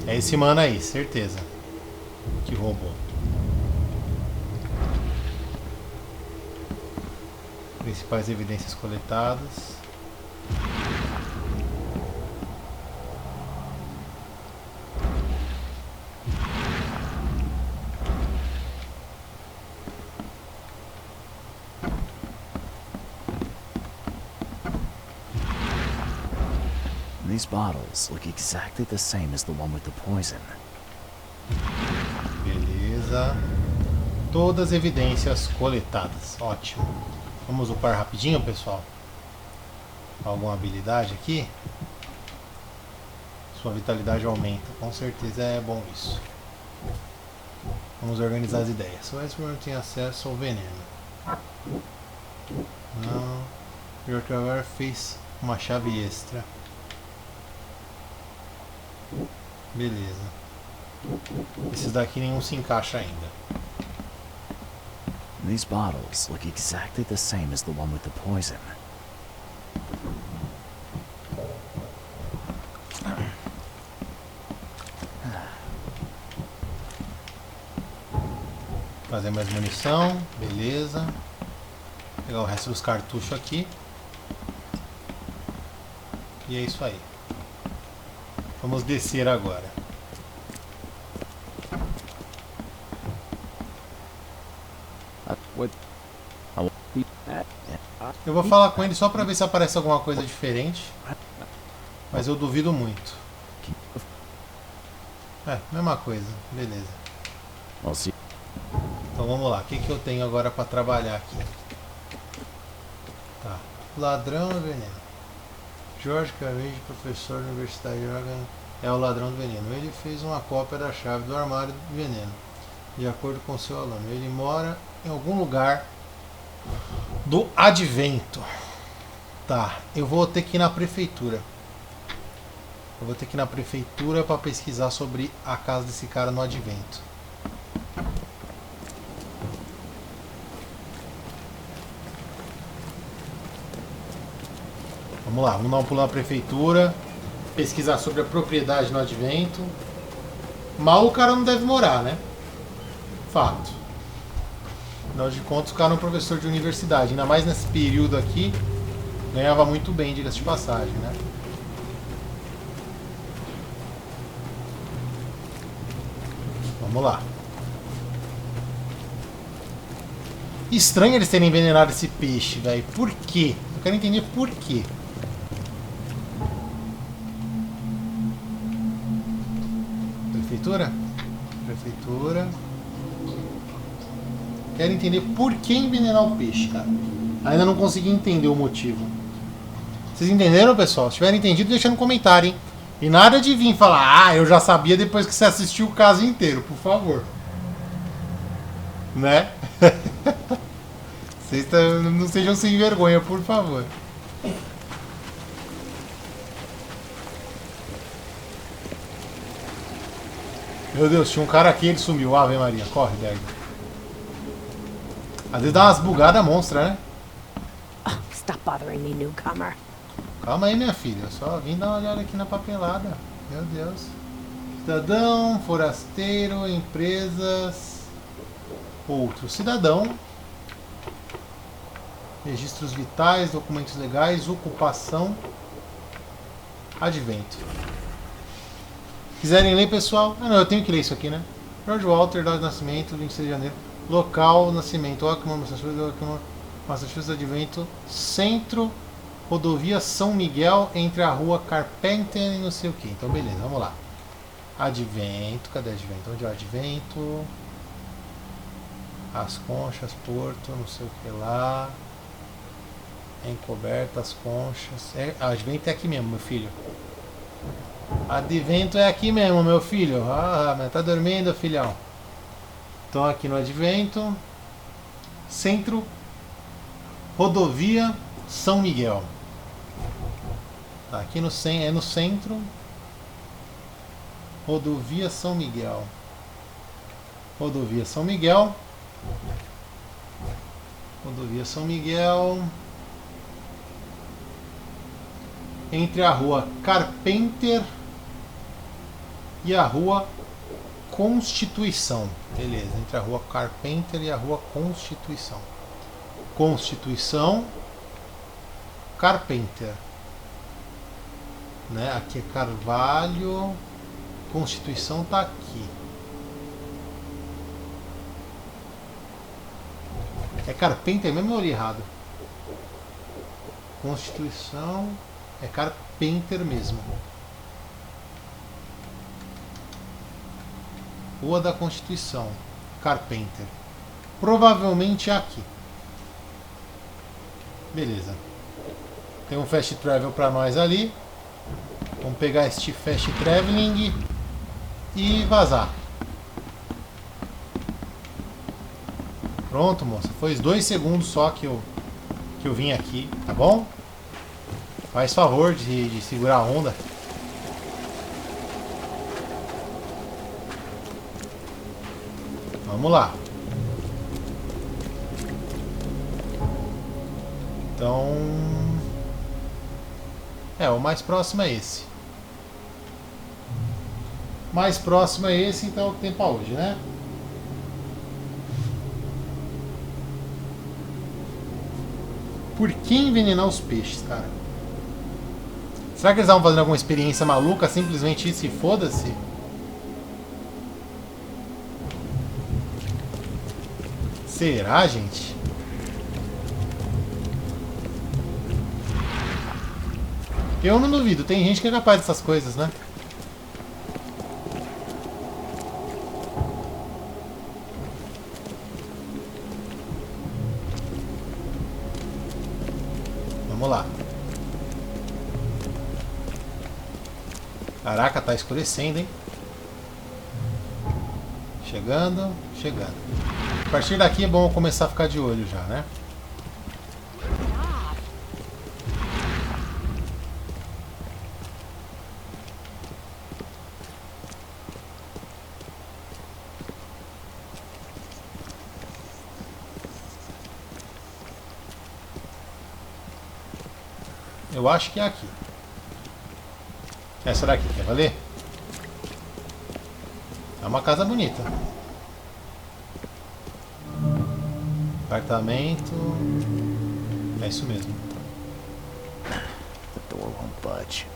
É esse mano aí, certeza. Que roubou. Principais evidências coletadas. These bottles look exactly the same as the one with the poison. Beleza. Todas as evidências coletadas. Ótimo. Vamos upar rapidinho, pessoal. Alguma habilidade aqui? Sua vitalidade aumenta. Com certeza é bom isso. Vamos organizar as ideias. O Westworld tem acesso ao veneno. Não. York agora fez uma chave extra. Beleza. Esses daqui nenhum se encaixa ainda. These bottles look exactly the same as the one with the poison. Fazer mais munição, beleza. Pegar o resto dos cartuchos aqui. E é isso aí. Vamos descer agora. Eu vou falar com ele só pra ver se aparece alguma coisa diferente. Mas eu duvido muito. É, mesma coisa. Beleza. Então vamos lá. O que eu tenho agora pra trabalhar aqui? Tá. Ladrão do veneno. George Carrage, professor da Universidade de Oregon, é o ladrão do veneno. Ele fez uma cópia da chave do armário do veneno, de acordo com seu aluno. Ele mora em algum lugar do Advento. Tá, eu vou ter que ir na prefeitura. Eu vou ter que ir na prefeitura para pesquisar sobre a casa desse cara no Advento. Vamos lá, vamos dar um pulo na prefeitura, pesquisar sobre a propriedade no Advento. Mal o cara não deve morar, né? Fato. Afinal de contas, o cara é um professor de universidade, ainda mais nesse período aqui, ganhava muito bem, diga-se de passagem, né? Vamos lá. Estranho eles terem envenenado esse peixe, velho. Por quê? Eu quero entender por quê. Prefeitura? Prefeitura. Quero entender por que envenenar o peixe, cara. Ainda não consegui entender o motivo. Vocês entenderam, pessoal? Se tiverem entendido, deixa no comentário, hein? E nada de vir falar, eu já sabia depois que você assistiu o caso inteiro, por favor. Né? Vocês não sejam sem vergonha, por favor. Meu Deus, tinha um cara aqui, ele sumiu. Ave Maria, corre, Berg. Às vezes dá umas bugadas monstra, né? Oh, stop bothering me, newcomer. Calma aí, minha filha. Eu só vim dar uma olhada aqui na papelada. Meu Deus. Cidadão, forasteiro, empresas. Outro cidadão. Registros vitais, documentos legais, ocupação. Advento. Quiserem ler, pessoal? Ah, não, eu tenho que ler isso aqui, né? George Walter, data de nascimento, 26 de janeiro. Local, nascimento, Oakland, Massachusetts, Advento. Centro, rodovia São Miguel, entre a rua Carpenter e não sei o que. Então, beleza, vamos lá. Advento, cadê Advento? Onde é o Advento? As Conchas, Porto, não sei o que lá. Encoberta, as Conchas. Advento é aqui mesmo, meu filho. Advento é aqui mesmo, meu filho. Ah, mas tá dormindo, filhão. Então aqui no Advento. Centro. Rodovia São Miguel. Tá, aqui no centro. Rodovia São Miguel. Rodovia São Miguel. Rodovia São Miguel. entre a rua Carpenter e a rua Constituição. Beleza, entre a rua Carpenter e a rua Constituição. Constituição, Carpenter. Né? Aqui é Carvalho. Constituição tá aqui. É Carpenter mesmo ou eu li errado? Constituição é Carpenter mesmo. Rua da Constituição, Carpenter. Provavelmente é aqui. Beleza. Tem um fast travel para nós ali. Vamos pegar este fast traveling e vazar. Pronto, moça. Foi 2 segundos só que eu vim aqui, tá bom? Faz favor de segurar a onda. Vamos lá. Então... o mais próximo é esse. Mais próximo é esse, então é o que tem pra hoje, né? Por que envenenar os peixes, cara? Será que eles estavam fazendo alguma experiência maluca? Simplesmente isso e foda-se? Será, gente? Eu não duvido, tem gente que é capaz dessas coisas, né? Vamos lá. Caraca, tá escurecendo, hein? Chegando, chegando. A partir daqui é bom começar a ficar de olho já, né? Eu acho que é aqui. Essa daqui, quer valer? É uma casa bonita. Apartamento. É isso mesmo. The door won't budge.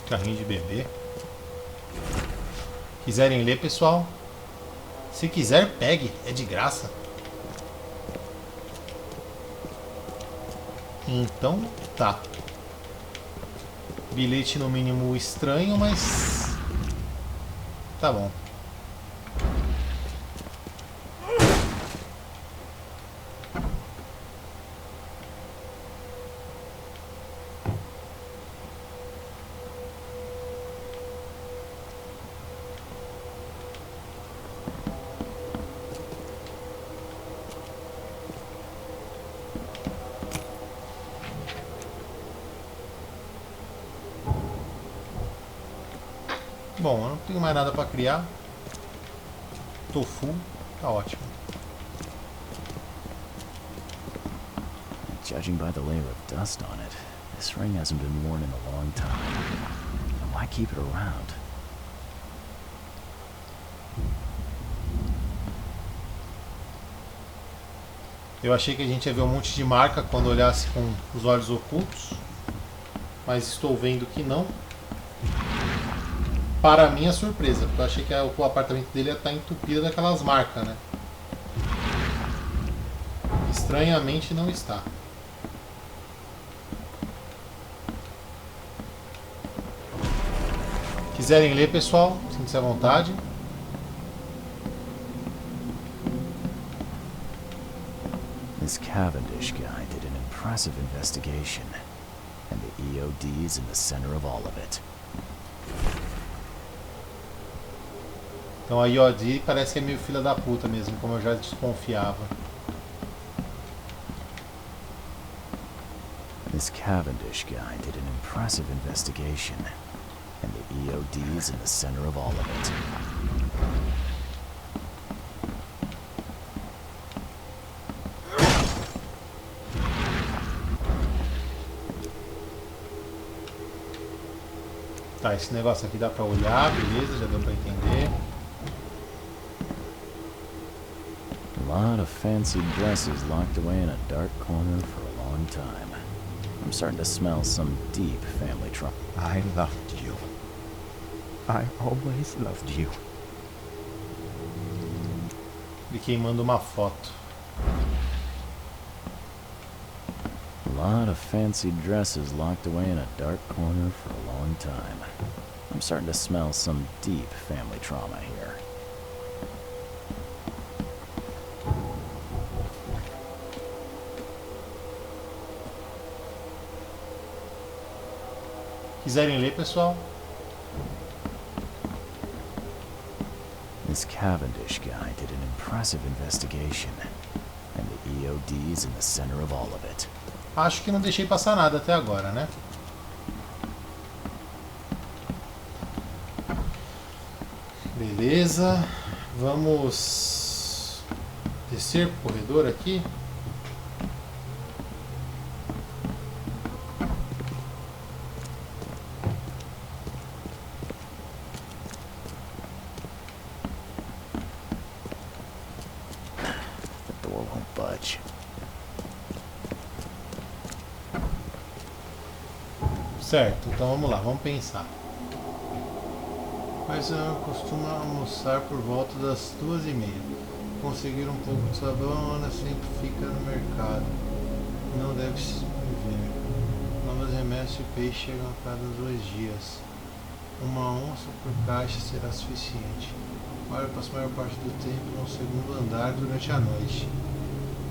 Carrinho de bebê. Quiserem ler, pessoal? Se quiser, pegue. É de graça. Então, tá. Bilhete no mínimo estranho, mas... tá bom. Bom, eu não tenho mais nada para criar. Tô full, tá ótimo. Judging by the layer of dust on it, this ring hasn't been worn in a long time. Why keep it around? Eu achei que a gente ia ver um monte de marca quando olhasse com os olhos ocultos, mas estou vendo que não. Para minha surpresa, porque eu achei que o apartamento dele ia estar entupido daquelas marcas, né? Estranhamente não está. Quiserem ler, pessoal, sinta-se à vontade. This Cavendish guy did an impressive investigation, and the EOD is in the center of all of it. Então a IOD parece que é meio filha da puta mesmo, como eu já desconfiava. This Cavendish guy did an impressive investigation, and the EOD's in the center of all of it. Tá, esse negócio aqui dá pra olhar, beleza, já deu pra entender. A lot of fancy dresses locked away in a dark corner for a long time. I'm starting to smell some deep family trauma. I loved you. I always loved you. Ele queimando uma foto. A lot of fancy dresses locked away in a dark corner for a long time. I'm starting to smell some deep family trauma here. Quiserem ler, pessoal? This Cavendish guy did an impressive investigation, and the EOD's in the center of all of it. Acho que não deixei passar nada até agora, né? Beleza. Vamos descer pro corredor aqui. The door won't budge. Certo, então vamos lá, vamos pensar. Mas eu costumo almoçar por volta das 2h30. Conseguir um pouco de sabão, Ana sempre fica no mercado. Não deve se ver. Novas remessas de peixe chegam a cada 2 dias. Uma onça por caixa será suficiente. Olha, passo a maior parte do tempo no segundo andar durante a noite.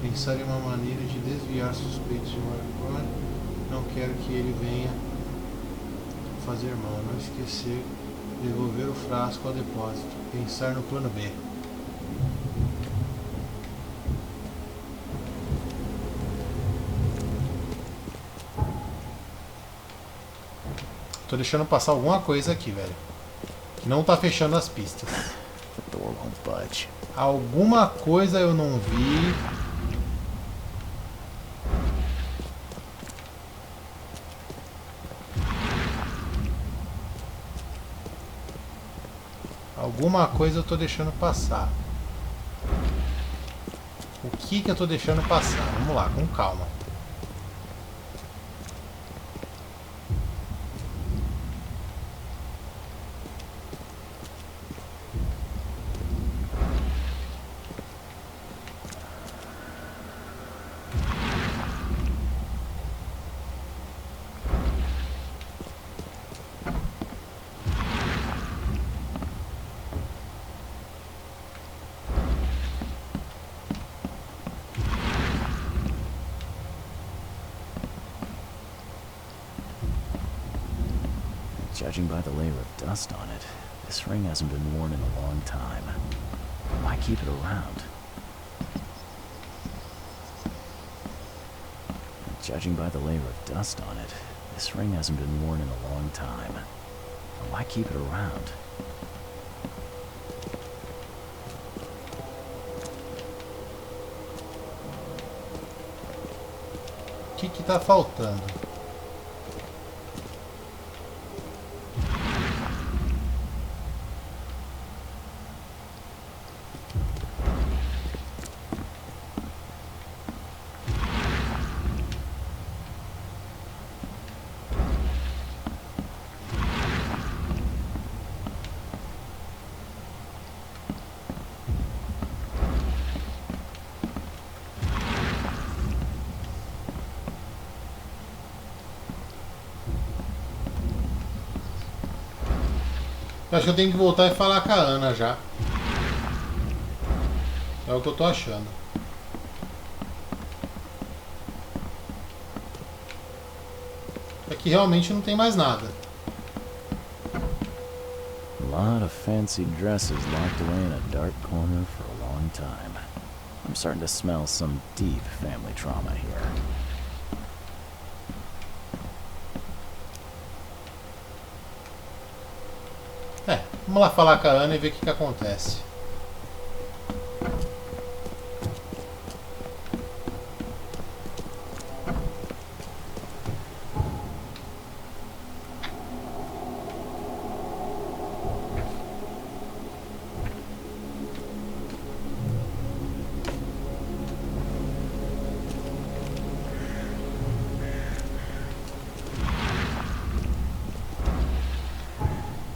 Pensar em uma maneira de desviar suspeitos de Marconi. Não quero que ele venha fazer mal. Não esquecer de devolver o frasco ao depósito. Pensar no plano B. Tô deixando passar alguma coisa aqui, velho. Que não tá fechando as pistas. The door won't budge. Alguma coisa eu não vi. Alguma coisa eu tô deixando passar. O que eu tô deixando passar? Vamos lá, com calma. Judging by the layer of dust on it, this ring hasn't been worn in a long time. Why keep it around? Judging by the layer of dust on it, this ring hasn't been worn in a long time. Why keep it around? O que tá faltando? Acho que eu tenho que voltar e falar com a Ana já. É o que eu tô achando. Aqui realmente não tem mais nada. A lot of fancy dresses locked away in a dark corner for a long time. I'm starting to smell some deep family trauma here. Vamos lá falar com a Ana e ver o que acontece.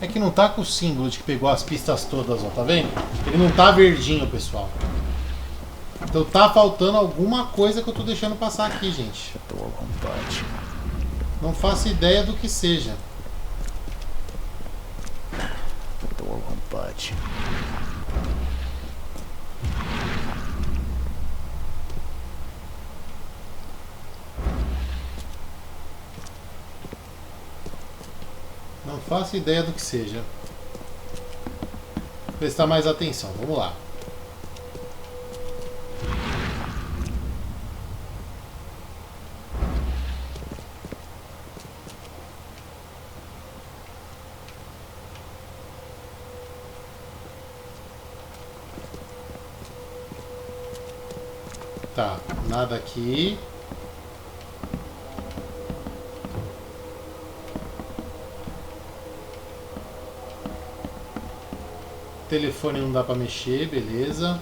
É que não tá com o símbolo de que pegou as pistas todas, ó, tá vendo? Ele não tá verdinho, pessoal. Então tá faltando alguma coisa que eu tô deixando passar aqui, gente. Não faço ideia do que seja. Não faço ideia do que seja. Vou prestar mais atenção. Vamos lá. Tá, nada aqui. Telefone não dá pra mexer, beleza.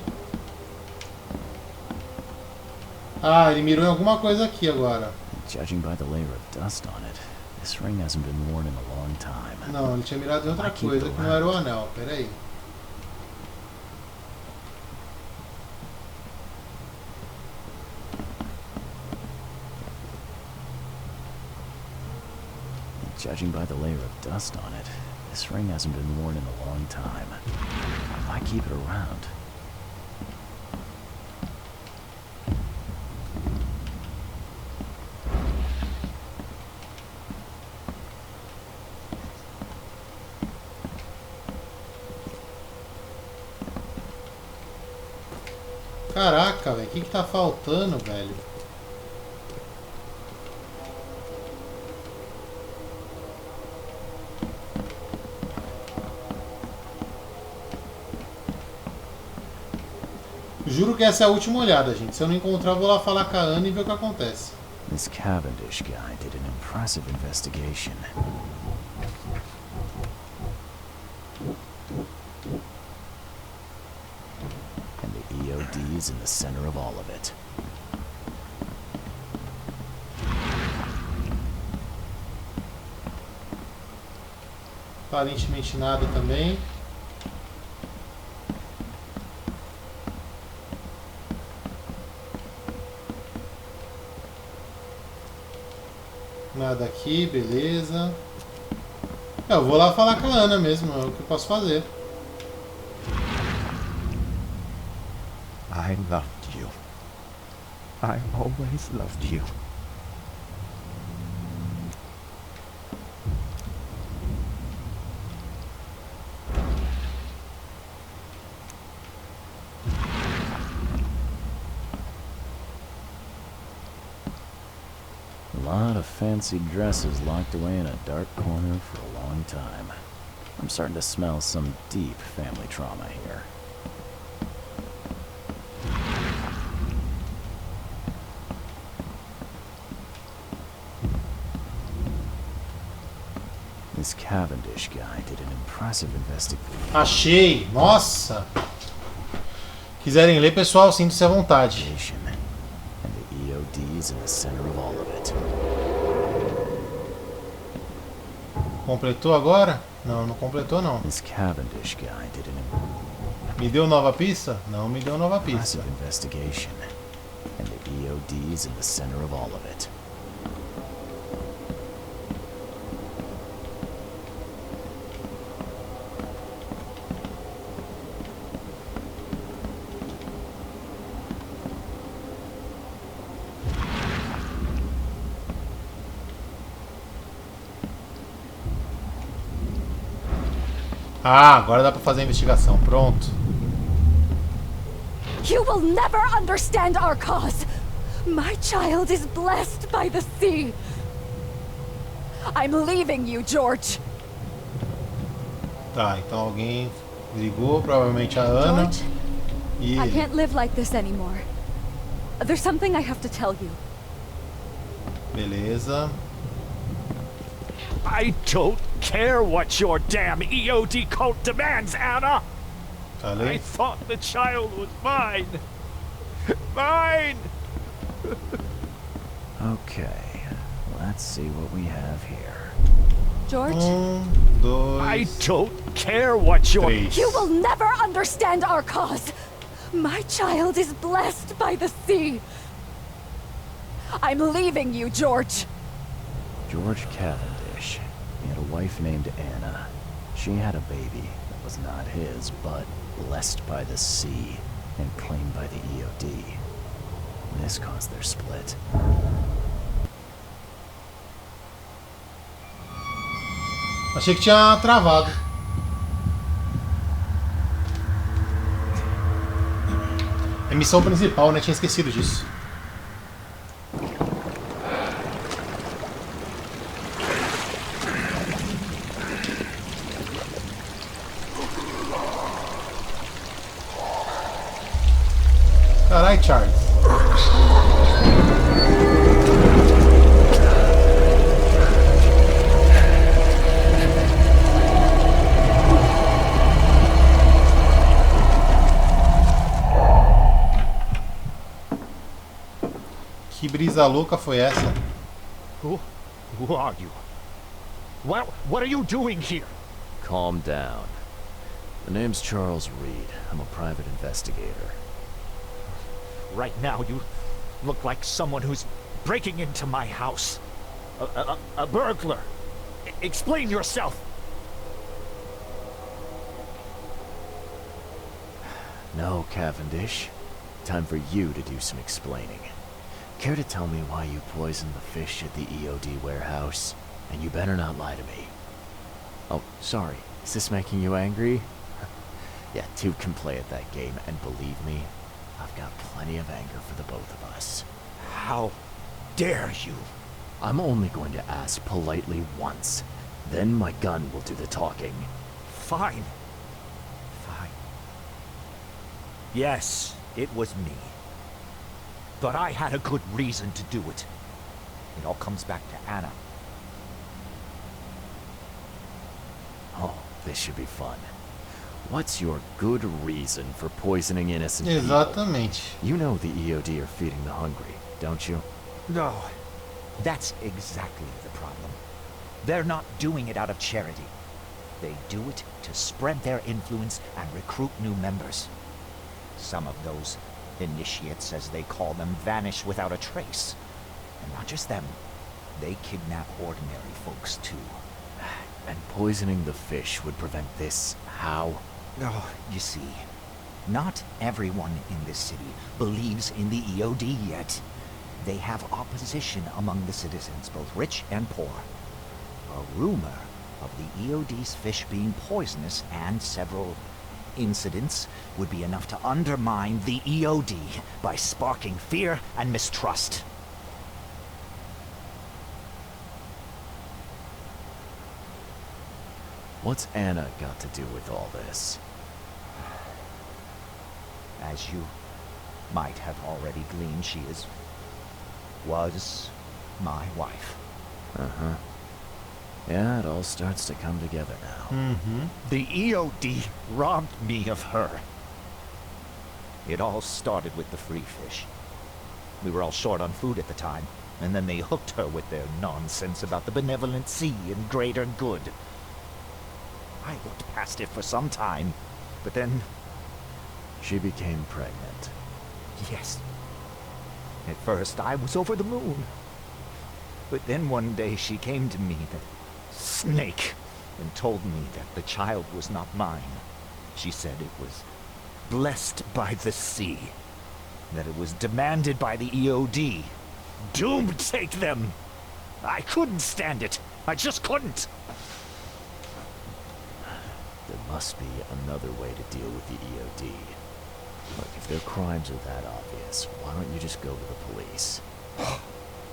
Ah, ele mirou em alguma coisa aqui agora. Judging by the layer of dust on it, this ring hasn't been worn in a long time. Não, ele tinha mirado em outra coisa que não era o anel. Pera aí. Judging by the layer of dust on it, this ring hasn't been worn in a long time. Why keep it around? Caraca, velho. O que tá faltando, velho? Juro que essa é a última olhada, gente. Se eu não encontrar, eu vou lá falar com a Ana e ver o que acontece. This Cavendish guy did an impressive investigation. And the EOD is in the center of all of it. Aparentemente nada também. Nada aqui, beleza. Eu vou lá falar com a Ana mesmo, é o que eu posso fazer. I loved you. I always loved you. A lot of fancy dresses locked away in a dark corner for a long time. I'm starting to smell some deep family trauma here. This Cavendish guy did an impressive investigation. Achei! Nossa! Quiserem ler, pessoal, sintam-se à vontade. And the EOD is in the center of all of it. Completou agora? Não, não completou não. This Cavendish guy did an Me deu nova pista? Não me deu nova pista. impressive investigation. And the EOD is in the center of all of it. Ah, agora dá pra fazer a investigação. Pronto. You will never understand our cause. My child is blessed by the sea. I'm leaving you, George. Tá, então alguém ligou, provavelmente a Ana. George, E I ele. can't live like this anymore. There's something I have to tell you. Beleza. I don't care what your damn EOD cult demands, Anna! I Falei. thought the child was mine! Mine! Okay, let's see what we have here. George, I Dois. don't care what your... Três. you will never understand our cause. My child is blessed by the sea. I'm leaving you, George. George Cavendish. He had a wife named Anna. She had a baby that was not his, but blessed by the sea and claimed by the EOD. This caused their split. Achei que tinha travado. É missão principal, né? Tinha esquecido disso. Carai, Charles. Que brisa louca foi essa? Who are you? What are you doing here? Calm down. The name's Charles Reed. I'm a private investigator. Right now, you look like someone who's breaking into my house. A burglar. Explain yourself. No, Cavendish. Time for you to do some explaining. Care to tell me why you poisoned the fish at the EOD warehouse? And you better not lie to me. Oh, sorry. Is this making you angry? Yeah, two can play at that game, and believe me, I've got plenty of anger for the both of us. How dare you? I'm only going to ask politely once. Then my gun will do the talking. Fine. Fine. Yes, it was me. But I had a good reason to do it. It all comes back to Anna. Oh, this should be fun. What's your good reason for poisoning innocent Exatamente. people? You know the EOD are feeding the hungry, don't you? No. That's exactly the problem. They're not doing it out of charity. They do it to spread their influence and recruit new members. Some of those initiates, as they call them, vanish without a trace. And not just them. They kidnap ordinary folks, too. And poisoning the fish would prevent this. How? Oh, you see, not everyone in this city believes in the EOD yet. They have opposition among the citizens, both rich and poor. A rumor of the EOD's fish being poisonous and several incidents would be enough to undermine the EOD by sparking fear and mistrust. What's Anna got to do with all this? As you might have already gleaned, she was my wife. Uh-huh. Yeah, it all starts to come together now. Mm-hmm. The EOD robbed me of her. It all started with the free fish. We were all short on food at the time, and then they hooked her with their nonsense about the benevolent sea and greater good. I looked past it for some time, but then... She became pregnant. Yes. At first, I was over the moon. But then one day she came to me, that snake, and told me that the child was not mine. She said it was blessed by the sea. That it was demanded by the EOD. Doomed take them! I couldn't stand it. I just couldn't. There must be another way to deal with the EOD. Look, if their crimes are that obvious, why don't you just go to the police?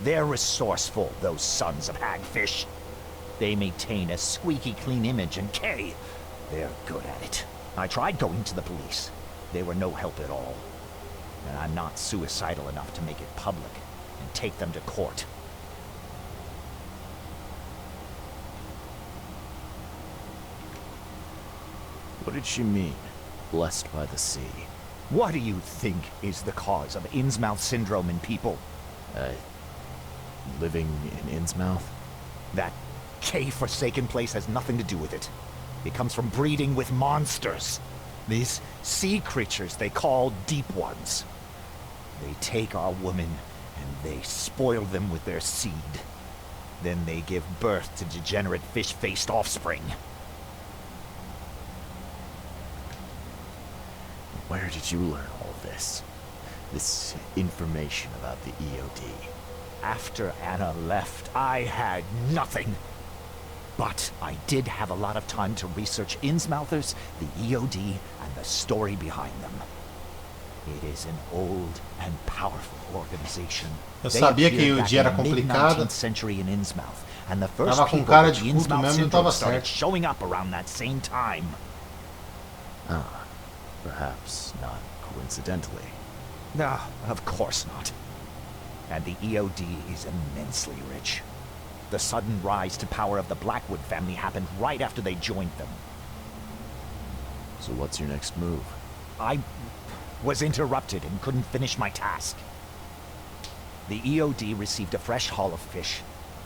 They're resourceful, those sons of hagfish. They maintain a squeaky clean image, and Kay, They're good at it. I tried going to the police. They were no help at all. And I'm not suicidal enough to make it public and take them to court. What did she mean? Blessed by the sea. What do you think is the cause of Innsmouth syndrome in people? Living in Innsmouth? That K-forsaken place has nothing to do with it. It comes from breeding with monsters. These sea creatures they call Deep Ones. They take our women and they spoil them with their seed. Then they give birth to degenerate fish-faced offspring. Where did you learn all this? This information about the EOD? After Anna left, I had nothing. But I did have a lot of time to research Innsmouthers, the EOD, and the story behind them. It is an old and powerful organization. Eu sabia que o EOD era complicado. Century in Innsmouth, and the first Tava com people cara with de the culto Innsmouth mesmo, eu syndrome tava started certo. showing up around that same time. Ah, perhaps not coincidentally. No, of course not. And the EOD is immensely rich. The sudden rise to power of the Blackwood family happened right after they joined them. So what's your next move? I was interrupted and couldn't finish my task. The EOD received a fresh haul of fish,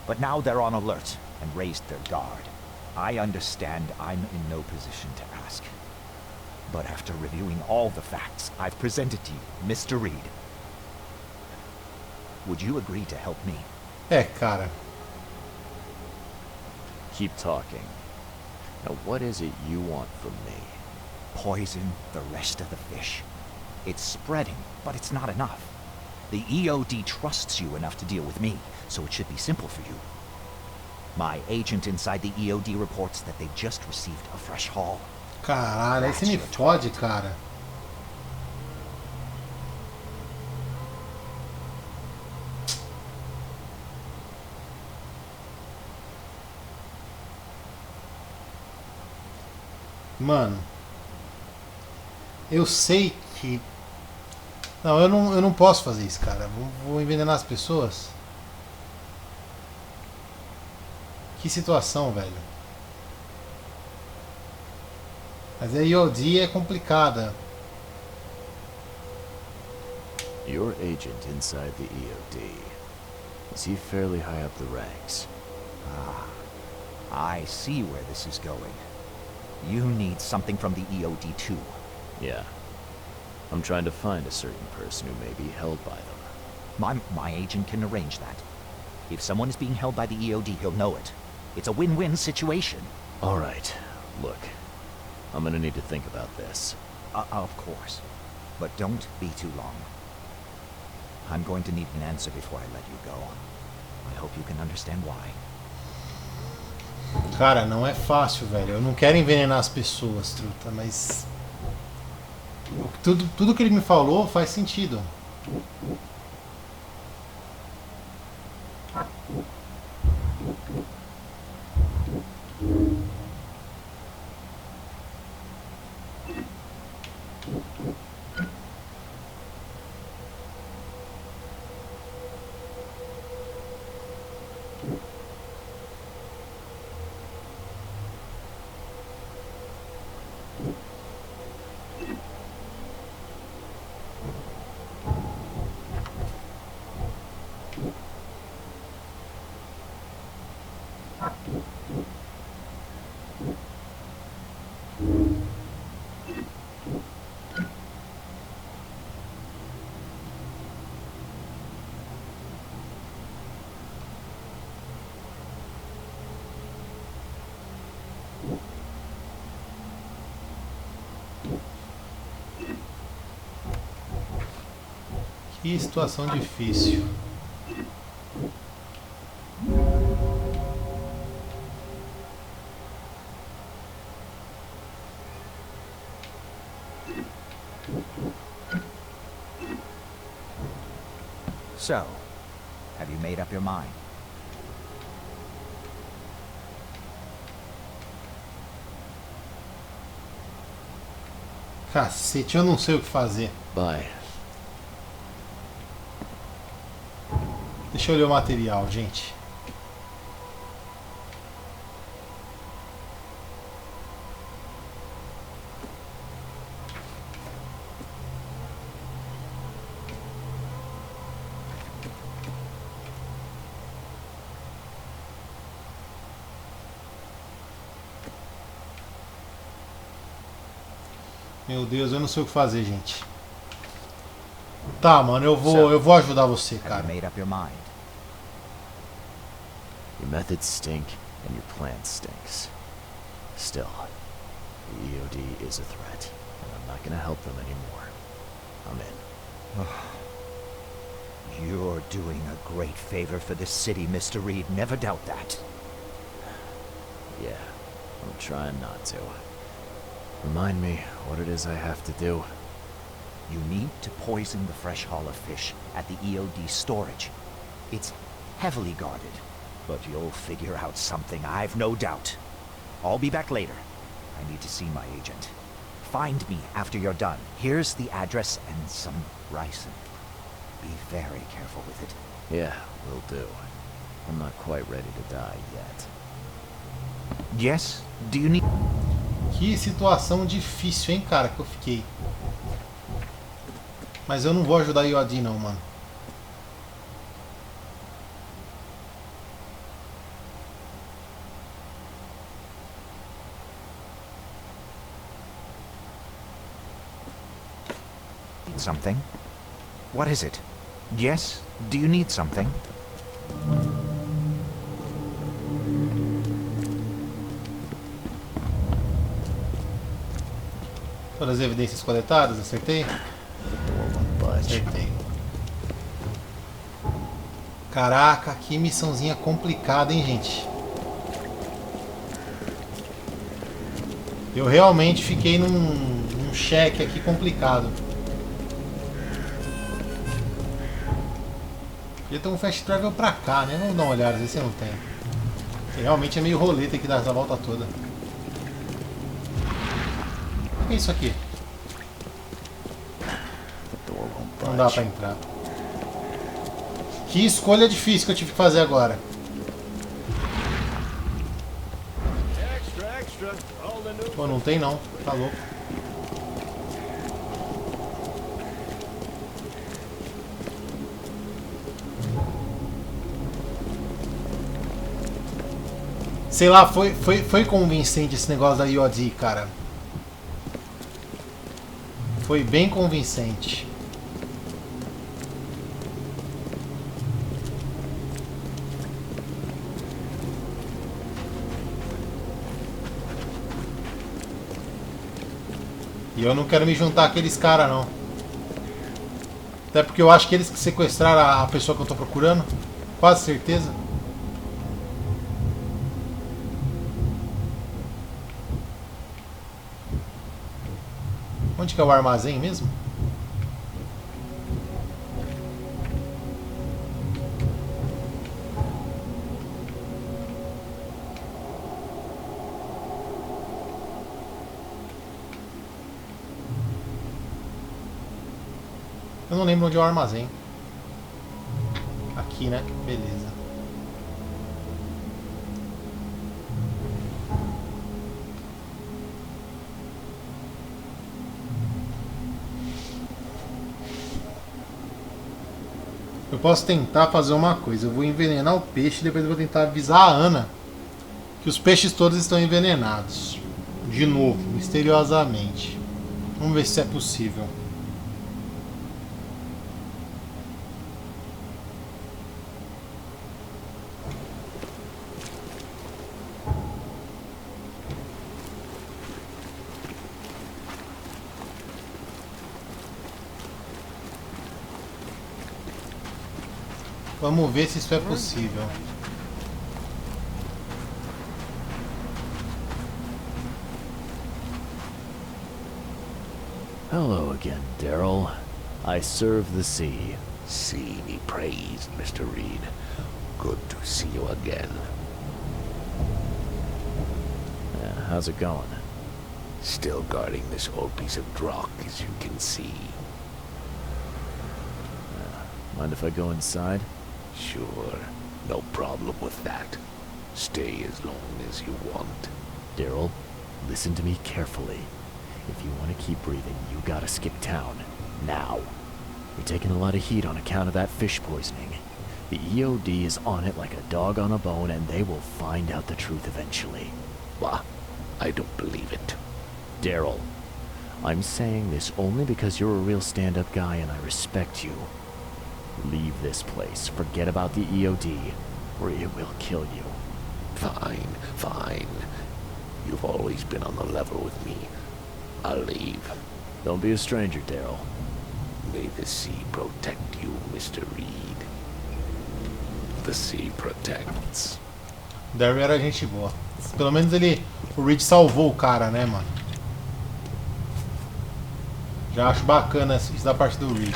but now they're on alert and raised their guard. I understand I'm in no position to ask. But after reviewing all the facts I've presented to you, Mr. Reed, would you agree to help me? Cara. Keep talking. Now what is it you want from me? Poison the rest of the fish. It's spreading, but it's not enough. The EOD trusts you enough to deal with me, so it should be simple for you. My agent inside the EOD reports that they just received a fresh haul. Caralho, aí você me fode, cara. Mano, eu sei que... Não, eu não posso fazer isso, cara. Vou envenenar as pessoas. Que situação, velho. Mas a EOD é complicada. Your agent inside the EOD. Is he fairly high up the ranks? Ah, I see where this is going. You need something from the EOD too. Yeah. I'm trying to find a certain person who may be held by them. My agent can arrange that. If someone is being held by the EOD, he'll know it. It's a win-win situation. All right. Look, I'm gonna need to think about this. Of course. But don't be too long. I'm going to need an answer before I let you go. I hope you can understand why. Cara, não é fácil, velho. Eu não quero envenenar as pessoas, truta, mas... Tudo que ele me falou faz sentido. Que situação difícil. So, have you made up your mind? Cacete, eu não sei o que fazer. Bye. Deixa eu ler o material, gente. Meu Deus, eu não sei o que fazer, gente. Tá, mano, eu vou ajudar você, cara. Made up your mind. Your methods stink and your plan stinks. Still, the EOD is a threat, and I'm not gonna help them anymore. I'm in. You're doing a great favor for this city, Mr. Reed. Never doubt that. Yeah, I'm trying not to. Remind me what it is I have to do. You need to poison the fresh haul of fish at the EOD storage. It's heavily guarded, but you'll figure out something, I've no doubt. I'll be back later. I need to see my agent. Find me after you're done. Here's the address and some ricin. Be very careful with it. Yeah, will do. I'm not quite ready to die yet. Yes? Do you need... Que situação difícil, hein, cara, que eu fiquei. Mas eu não vou ajudar a EOD não, mano. Something? What is it? Yes? Do you need something? Todas as evidências coletadas, acertei? Acertei. Caraca, que missãozinha complicada, hein, gente? Eu realmente fiquei num cheque aqui complicado. Podia ter um fast travel pra cá, né? Vamos dar uma olhada, às vezes você não tem. Realmente é meio rolê ter que dar essa volta toda. O que é isso aqui? Não dá pra entrar. Que escolha difícil que eu tive que fazer agora. Pô, não tem não. Tá louco. Sei lá, foi convincente esse negócio da EOD, cara. Foi bem convincente. E eu não quero me juntar àqueles caras, não. Até porque eu acho que eles que sequestraram a pessoa que eu tô procurando. Quase certeza. Onde que é o armazém mesmo? Eu não lembro onde é o armazém. Aqui, né? Beleza. Eu posso tentar fazer uma coisa. Eu vou envenenar o peixe e depois eu vou tentar avisar a Ana que os peixes todos estão envenenados. De novo, misteriosamente. Vamos ver se é possível. Vamos ver se isso é possível. Hello again, Daryl. I serve the sea. Sea be praised, Mr. Reed. Good to see you again. Yeah, how's it going? Still guarding this old piece of rock, as you can see. Mind if I go inside? Sure, no problem with that. Stay as long as you want. Daryl, listen to me carefully. If you want to keep breathing, you gotta skip town. Now. You're taking a lot of heat on account of that fish poisoning. The EOD is on it like a dog on a bone, and they will find out the truth eventually. Bah, I don't believe it. Daryl, I'm saying this only because you're a real stand-up guy and I respect you. Leave this place, forget about the EOD, or it will kill you. Fine, fine. You've always been on the level with me. I'll leave. Don't be a stranger, Daryl. May the sea protect you, Mr. Reed. The sea protects. Daryl era gente boa. Pelo menos o Reed salvou o cara, né, mano? Já acho bacana isso da parte do Reed.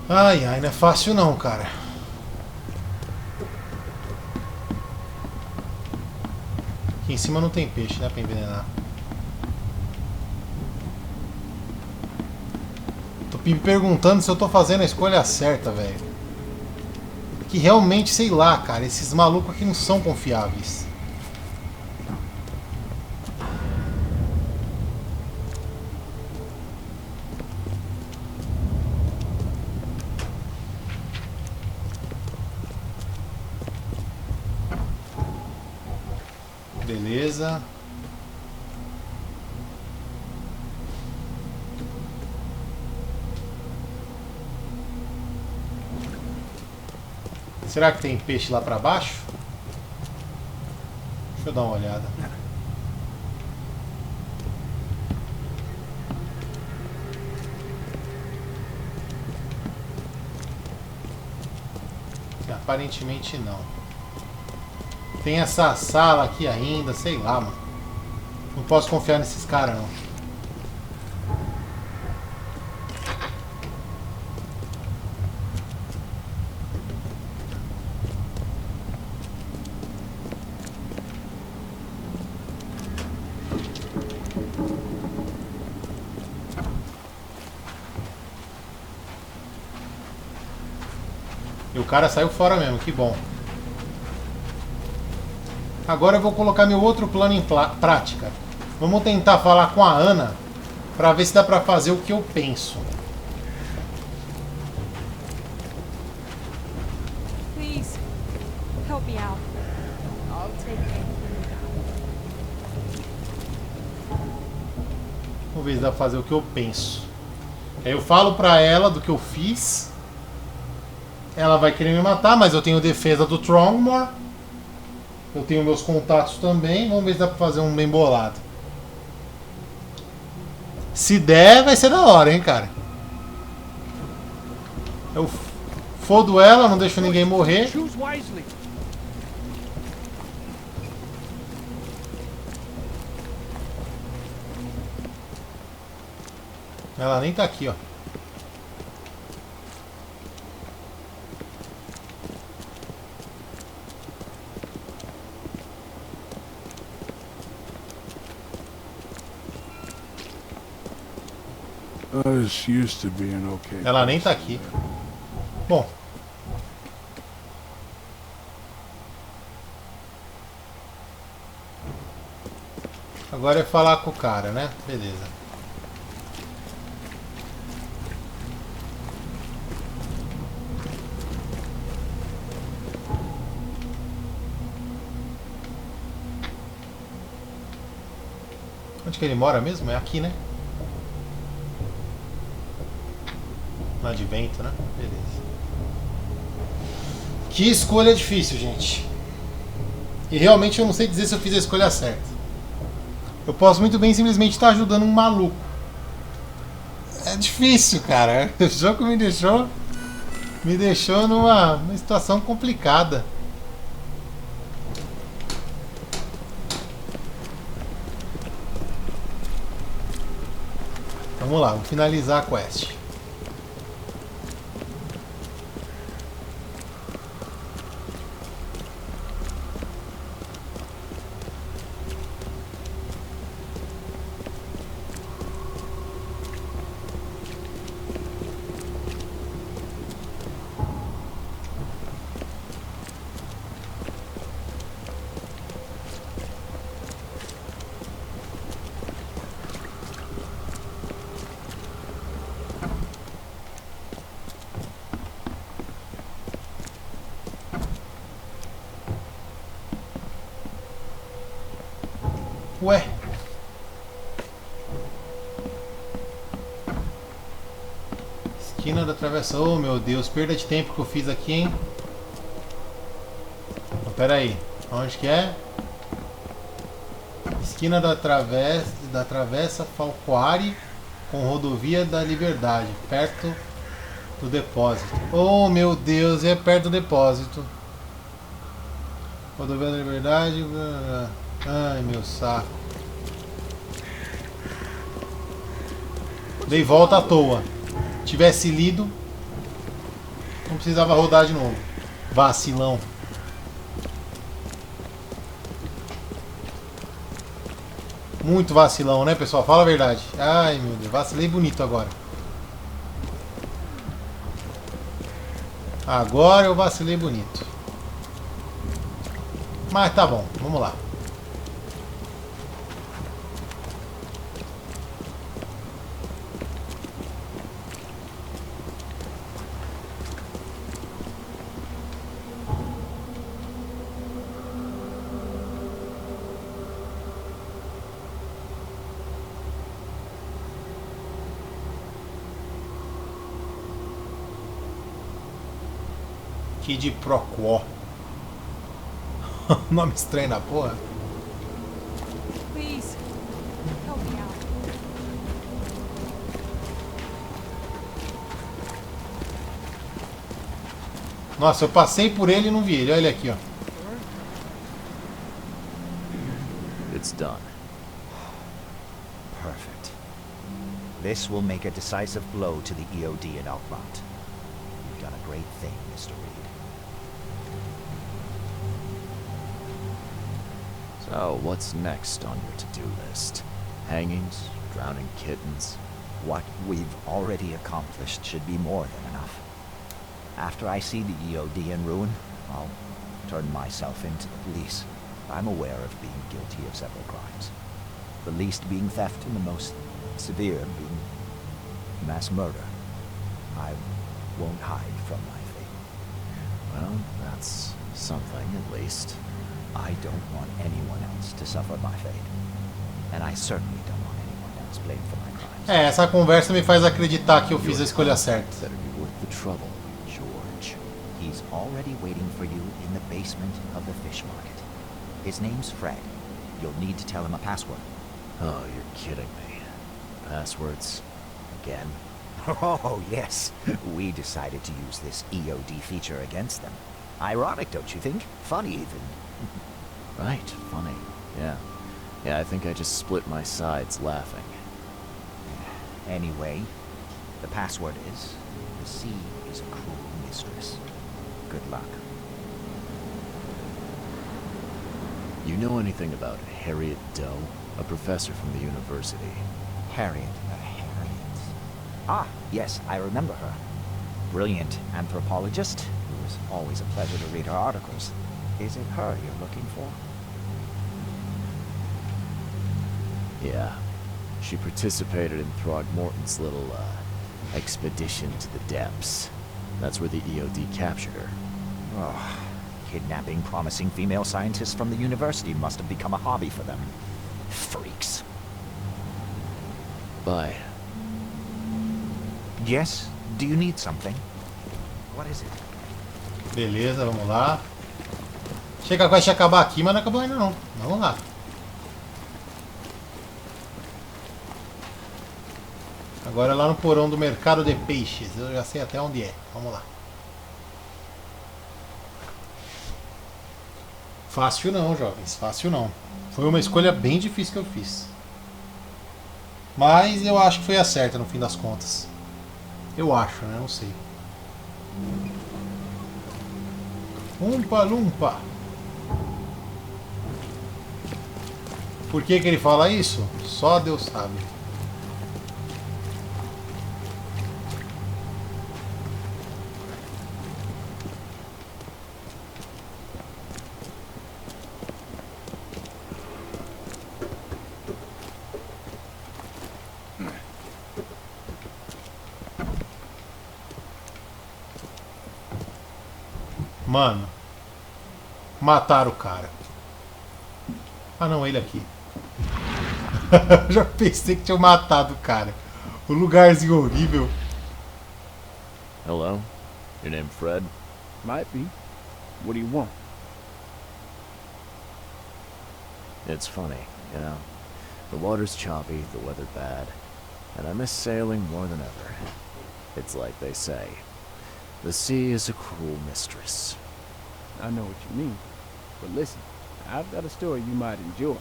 Ai, ai, não é fácil não, cara. Aqui em cima não tem peixe, né, pra envenenar. Tô me perguntando se eu tô fazendo a escolha certa, velho. Que realmente, sei lá, cara, esses malucos aqui não são confiáveis. Beleza. Será que tem peixe lá pra baixo? Deixa eu dar uma olhada. Aparentemente não. Tem essa sala aqui ainda, sei lá, mano. Não posso confiar nesses caras, não. E o cara saiu fora mesmo, que bom. Agora eu vou colocar meu outro plano em prática. Vamos tentar falar com a Ana para ver se dá para fazer o que eu penso. Please, help me out. I'll take it. Vamos ver se dá pra fazer o que eu penso. Aí eu falo pra ela do que eu fiz. Ela vai querer me matar, mas eu tenho defesa do Trongmore. Eu tenho meus contatos também. Vamos ver se dá pra fazer um bem bolado. Se der, vai ser da hora, hein, cara. Eu fodo ela, não deixo ninguém morrer. Ela nem tá aqui, ó. Us used to be an okay. Ela nem tá aqui. Bom. Agora é falar com o cara, né? Beleza. Onde que ele mora mesmo? É aqui, né? Lá de vento, né? Beleza. Que escolha difícil, gente. E realmente eu não sei dizer se eu fiz a escolha certa. Eu posso muito bem simplesmente estar ajudando um maluco. É difícil, cara. O jogo me deixou numa situação complicada. Vamos lá, vamos finalizar a quest. Ué. Esquina da travessa. Oh, meu Deus. Perda de tempo que eu fiz aqui, hein? Oh, pera aí. Onde que é? Esquina da travessa Falcoari com rodovia da Liberdade. Perto do depósito. Oh, meu Deus. É perto do depósito. Rodovia da Liberdade. Ai, meu saco. Dei volta à toa. Tivesse lido, não precisava rodar de novo. Vacilão. Muito vacilão, né, pessoal? Fala a verdade. Ai, meu Deus. Vacilei bonito agora. Agora eu vacilei bonito. Mas tá bom. Vamos lá. Kid Pro Quo. Nome estranho da porra. Please, help me out. Nossa, eu passei por ele e não vi ele. Olha ele aqui, ó. It's done. Perfect. This will make a decisive blow to the EOD in Alkmaar. You've done a great thing, Mr. Reed. So, what's next on your to-do list? Hangings? Drowning kittens? What we've already accomplished should be more than enough. After I see the EOD in ruin, I'll turn myself into the police. I'm aware of being guilty of several crimes. The least being theft and the most severe being mass murder. I won't hide from my fate. Well, that's something at least. I don't want anyone else to suffer my fate. And I certainly don't want anyone else blamed for my crimes. É, essa conversa me faz acreditar que eu fiz a escolha certa. Better be worth the trouble, George. He's already waiting for you in the basement of the fish market. His name's Fred. You'll need to tell him a password. Oh, you're kidding me. Passwords? Again? Oh, yes. We decided to use this EOD feature against them. Ironic, don't you think? Funny, even. Right, funny. Yeah. Yeah, I think I just split my sides laughing. Anyway, the password is, the sea is a cruel mistress. Good luck. You know anything about Harriet Doe? A professor from the university. Harriet. Ah, yes, I remember her. Brilliant anthropologist. It was always a pleasure to read her articles. Is it her you're looking for? Yeah. She participated in Throgmorton's little, expedition to the depths. That's where the EOD captured her. Oh, kidnapping promising female scientists from the university must have become a hobby for them. Freaks. Bye. Yes? Do you need something? What is it? Beleza, vamos lá. Chega, vai acabar aqui, mas não acabou ainda não. Vamos lá. Agora é lá no porão do mercado de peixes. Eu já sei até onde é. Vamos lá. Fácil não, jovens. Fácil não. Foi uma escolha bem difícil que eu fiz. Mas eu acho que foi a certa no fim das contas. Eu acho, né? Não sei. Umpa Lumpa. Por que que ele fala isso? Só Deus sabe. Mano, mataram o cara. Ah não, ele aqui. Eu já pensei que tinha matado o cara. O lugarzinho horrível. Hello? Your name Fred? Might be. What do you want? It's funny, you know. The water's choppy, the weather bad, and I miss sailing more than ever. It's like they say, the sea is a cruel mistress. I know what you mean. But listen, I've got a story you might enjoy.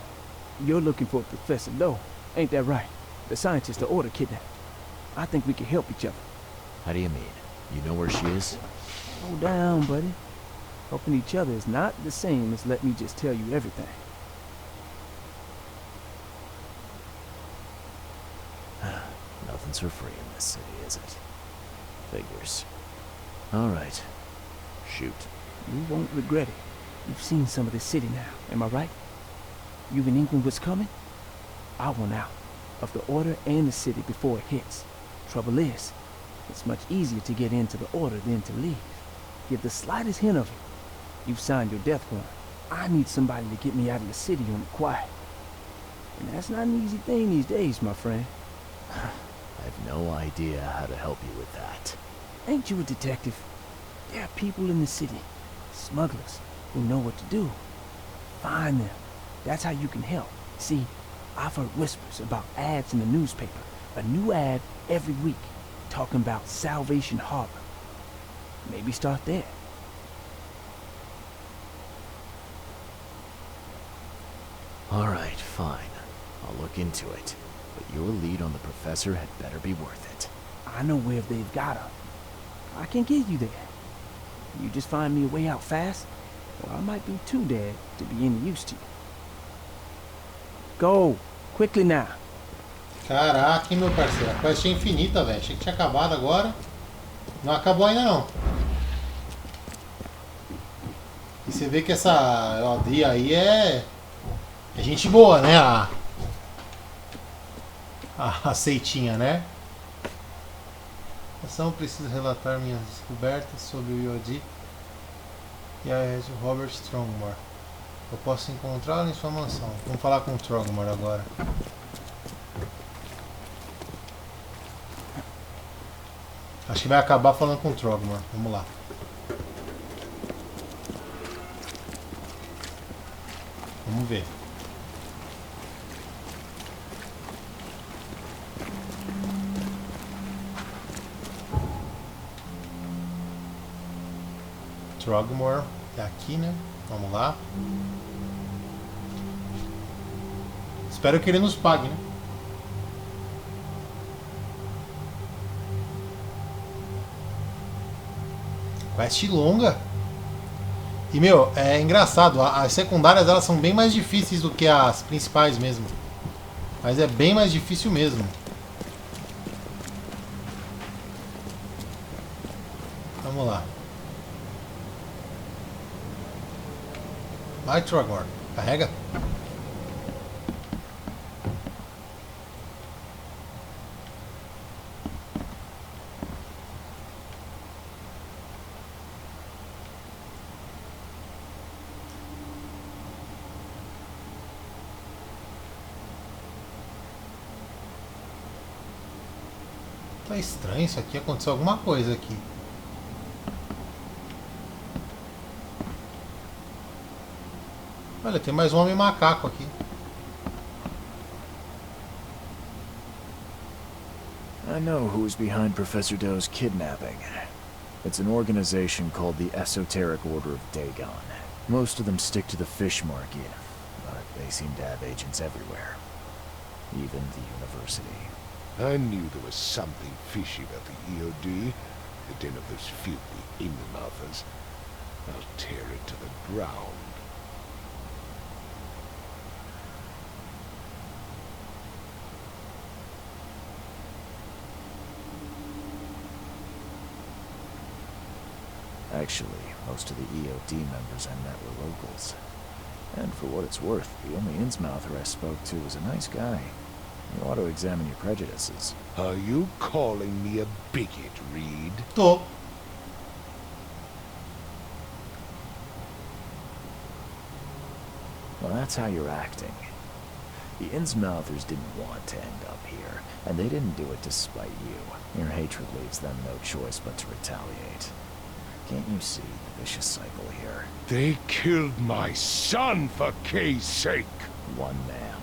You're looking for Professor Lowe, ain't that right? The scientist the Order kidnapped. I think we can help each other. How do you mean? You know where she is? Slow down, buddy. Helping each other is not the same as let me just tell you everything. Nothing's for free in this city, is it? Figures. Alright. Shoot. You won't regret it. You've seen some of the city now, am I right? You've been inkling what's coming? I want out of the Order and the city before it hits. Trouble is, it's much easier to get into the Order than to leave. Give the slightest hint of it. You've signed your death warrant. I need somebody to get me out of the city on the quiet. And that's not an easy thing these days, my friend. I have no idea how to help you with that. Ain't you a detective? There are people in the city, smugglers, who know what to do. Find them. That's how you can help. See, I've heard whispers about ads in the newspaper. A new ad every week, talking about Salvation Harbor. Maybe start there. Alright, fine. I'll look into it. But your lead on the professor had better be worth it. I know where they've got her. I can get you there. You just find me a way out fast, or I might be too dead to be any use to you. Go! Quickly now! Caraca, hein, meu parceiro. A quest é infinita, velho. Achei que tinha acabado agora. Não acabou ainda, não. E você vê que essa Audrey aí é gente boa, né? A Seitinha, né? Ação, preciso relatar minhas descobertas sobre o Yodi e a Ed Robert Strongmore. Eu posso encontrá-lo em sua mansão. Vamos falar com o Strongmore agora. Acho que vai acabar falando com o Trogmore. Vamos lá. Vamos ver. Trogmore é aqui, né? Vamos lá. Espero que ele nos pague, né? Quest longa. E, meu, é engraçado. As secundárias, elas são bem mais difíceis do que as principais mesmo. Mas é bem mais difícil mesmo. Vamos lá. Vai, Trogmore. Carrega. Tá estranho isso aqui. Aconteceu alguma coisa aqui. Olha, tem mais um homem macaco aqui. I know who's behind Professor Doe's kidnapping. It's an organization called the Esoteric Order of Dagon. Most of them stick to the fish market, but they seem to have agents everywhere. Even the university. I knew there was something fishy about the EOD. The den of those filthy Ingenauthers. I'll tear it to the ground. Actually, most of the EOD members I met were locals. And for what it's worth, the only Innsmouther I spoke to was a nice guy. You ought to examine your prejudices. Are you calling me a bigot, Reed? Tô. Well, that's how you're acting. The Innsmouthers didn't want to end up here, and they didn't do it to spite you. Your hatred leaves them no choice but to retaliate. Can't you see the vicious cycle here? They killed my son for Kay's sake. One man,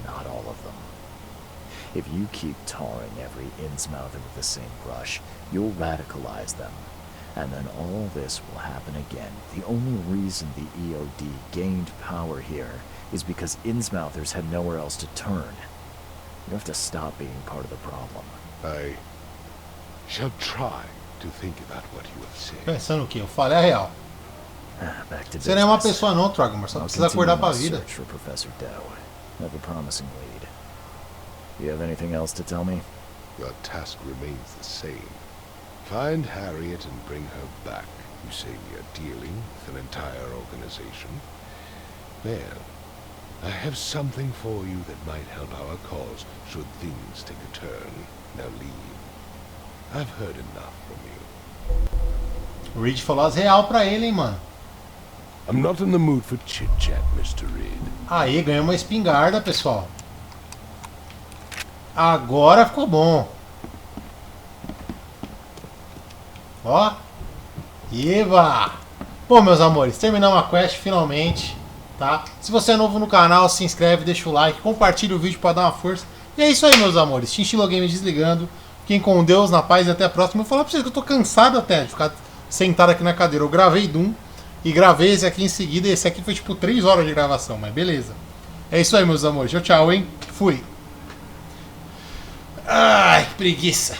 not all of them. If you keep tarring every Innsmouther with the same brush, you'll radicalize them. And then all this will happen again. The only reason the EOD gained power here is because Innsmouthers had nowhere else to turn. You have to stop being part of the problem. I shall try to think about what you have said. Pensando o quê? Eu falei a real. Back to Você não é uma business. pessoa não, Trogmor. Só I'll precisa continue acordar pra my vida. search for Professor Doe. I have a promising lead. You have anything else to tell me? Your task remains the same. Find Harriet and bring her back. You say we are dealing with an entire organization? Well, I have something for you that might help our cause should things take a turn. Now leave. I've heard enough from you. O Reed falou as real pra ele, hein, mano. I'm not in the mood for chit-chat, Mr. Reed. Aí, ganhou uma espingarda, pessoal. Agora ficou bom. Ó. Eba! Bom, meus amores, terminamos a quest finalmente, tá? Se você é novo no canal, se inscreve, deixa o like, compartilha o vídeo pra dar uma força. E é isso aí, meus amores. Chinchilla Game desligando. Fiquem com Deus, na paz e até a próxima. Eu vou falar pra vocês que eu tô cansado até de ficar sentado aqui na cadeira. Eu gravei Doom e gravei esse aqui em seguida. Esse aqui foi tipo 3 horas de gravação, mas beleza. É isso aí, meus amores. Tchau, tchau, hein? Fui. Ai, que preguiça.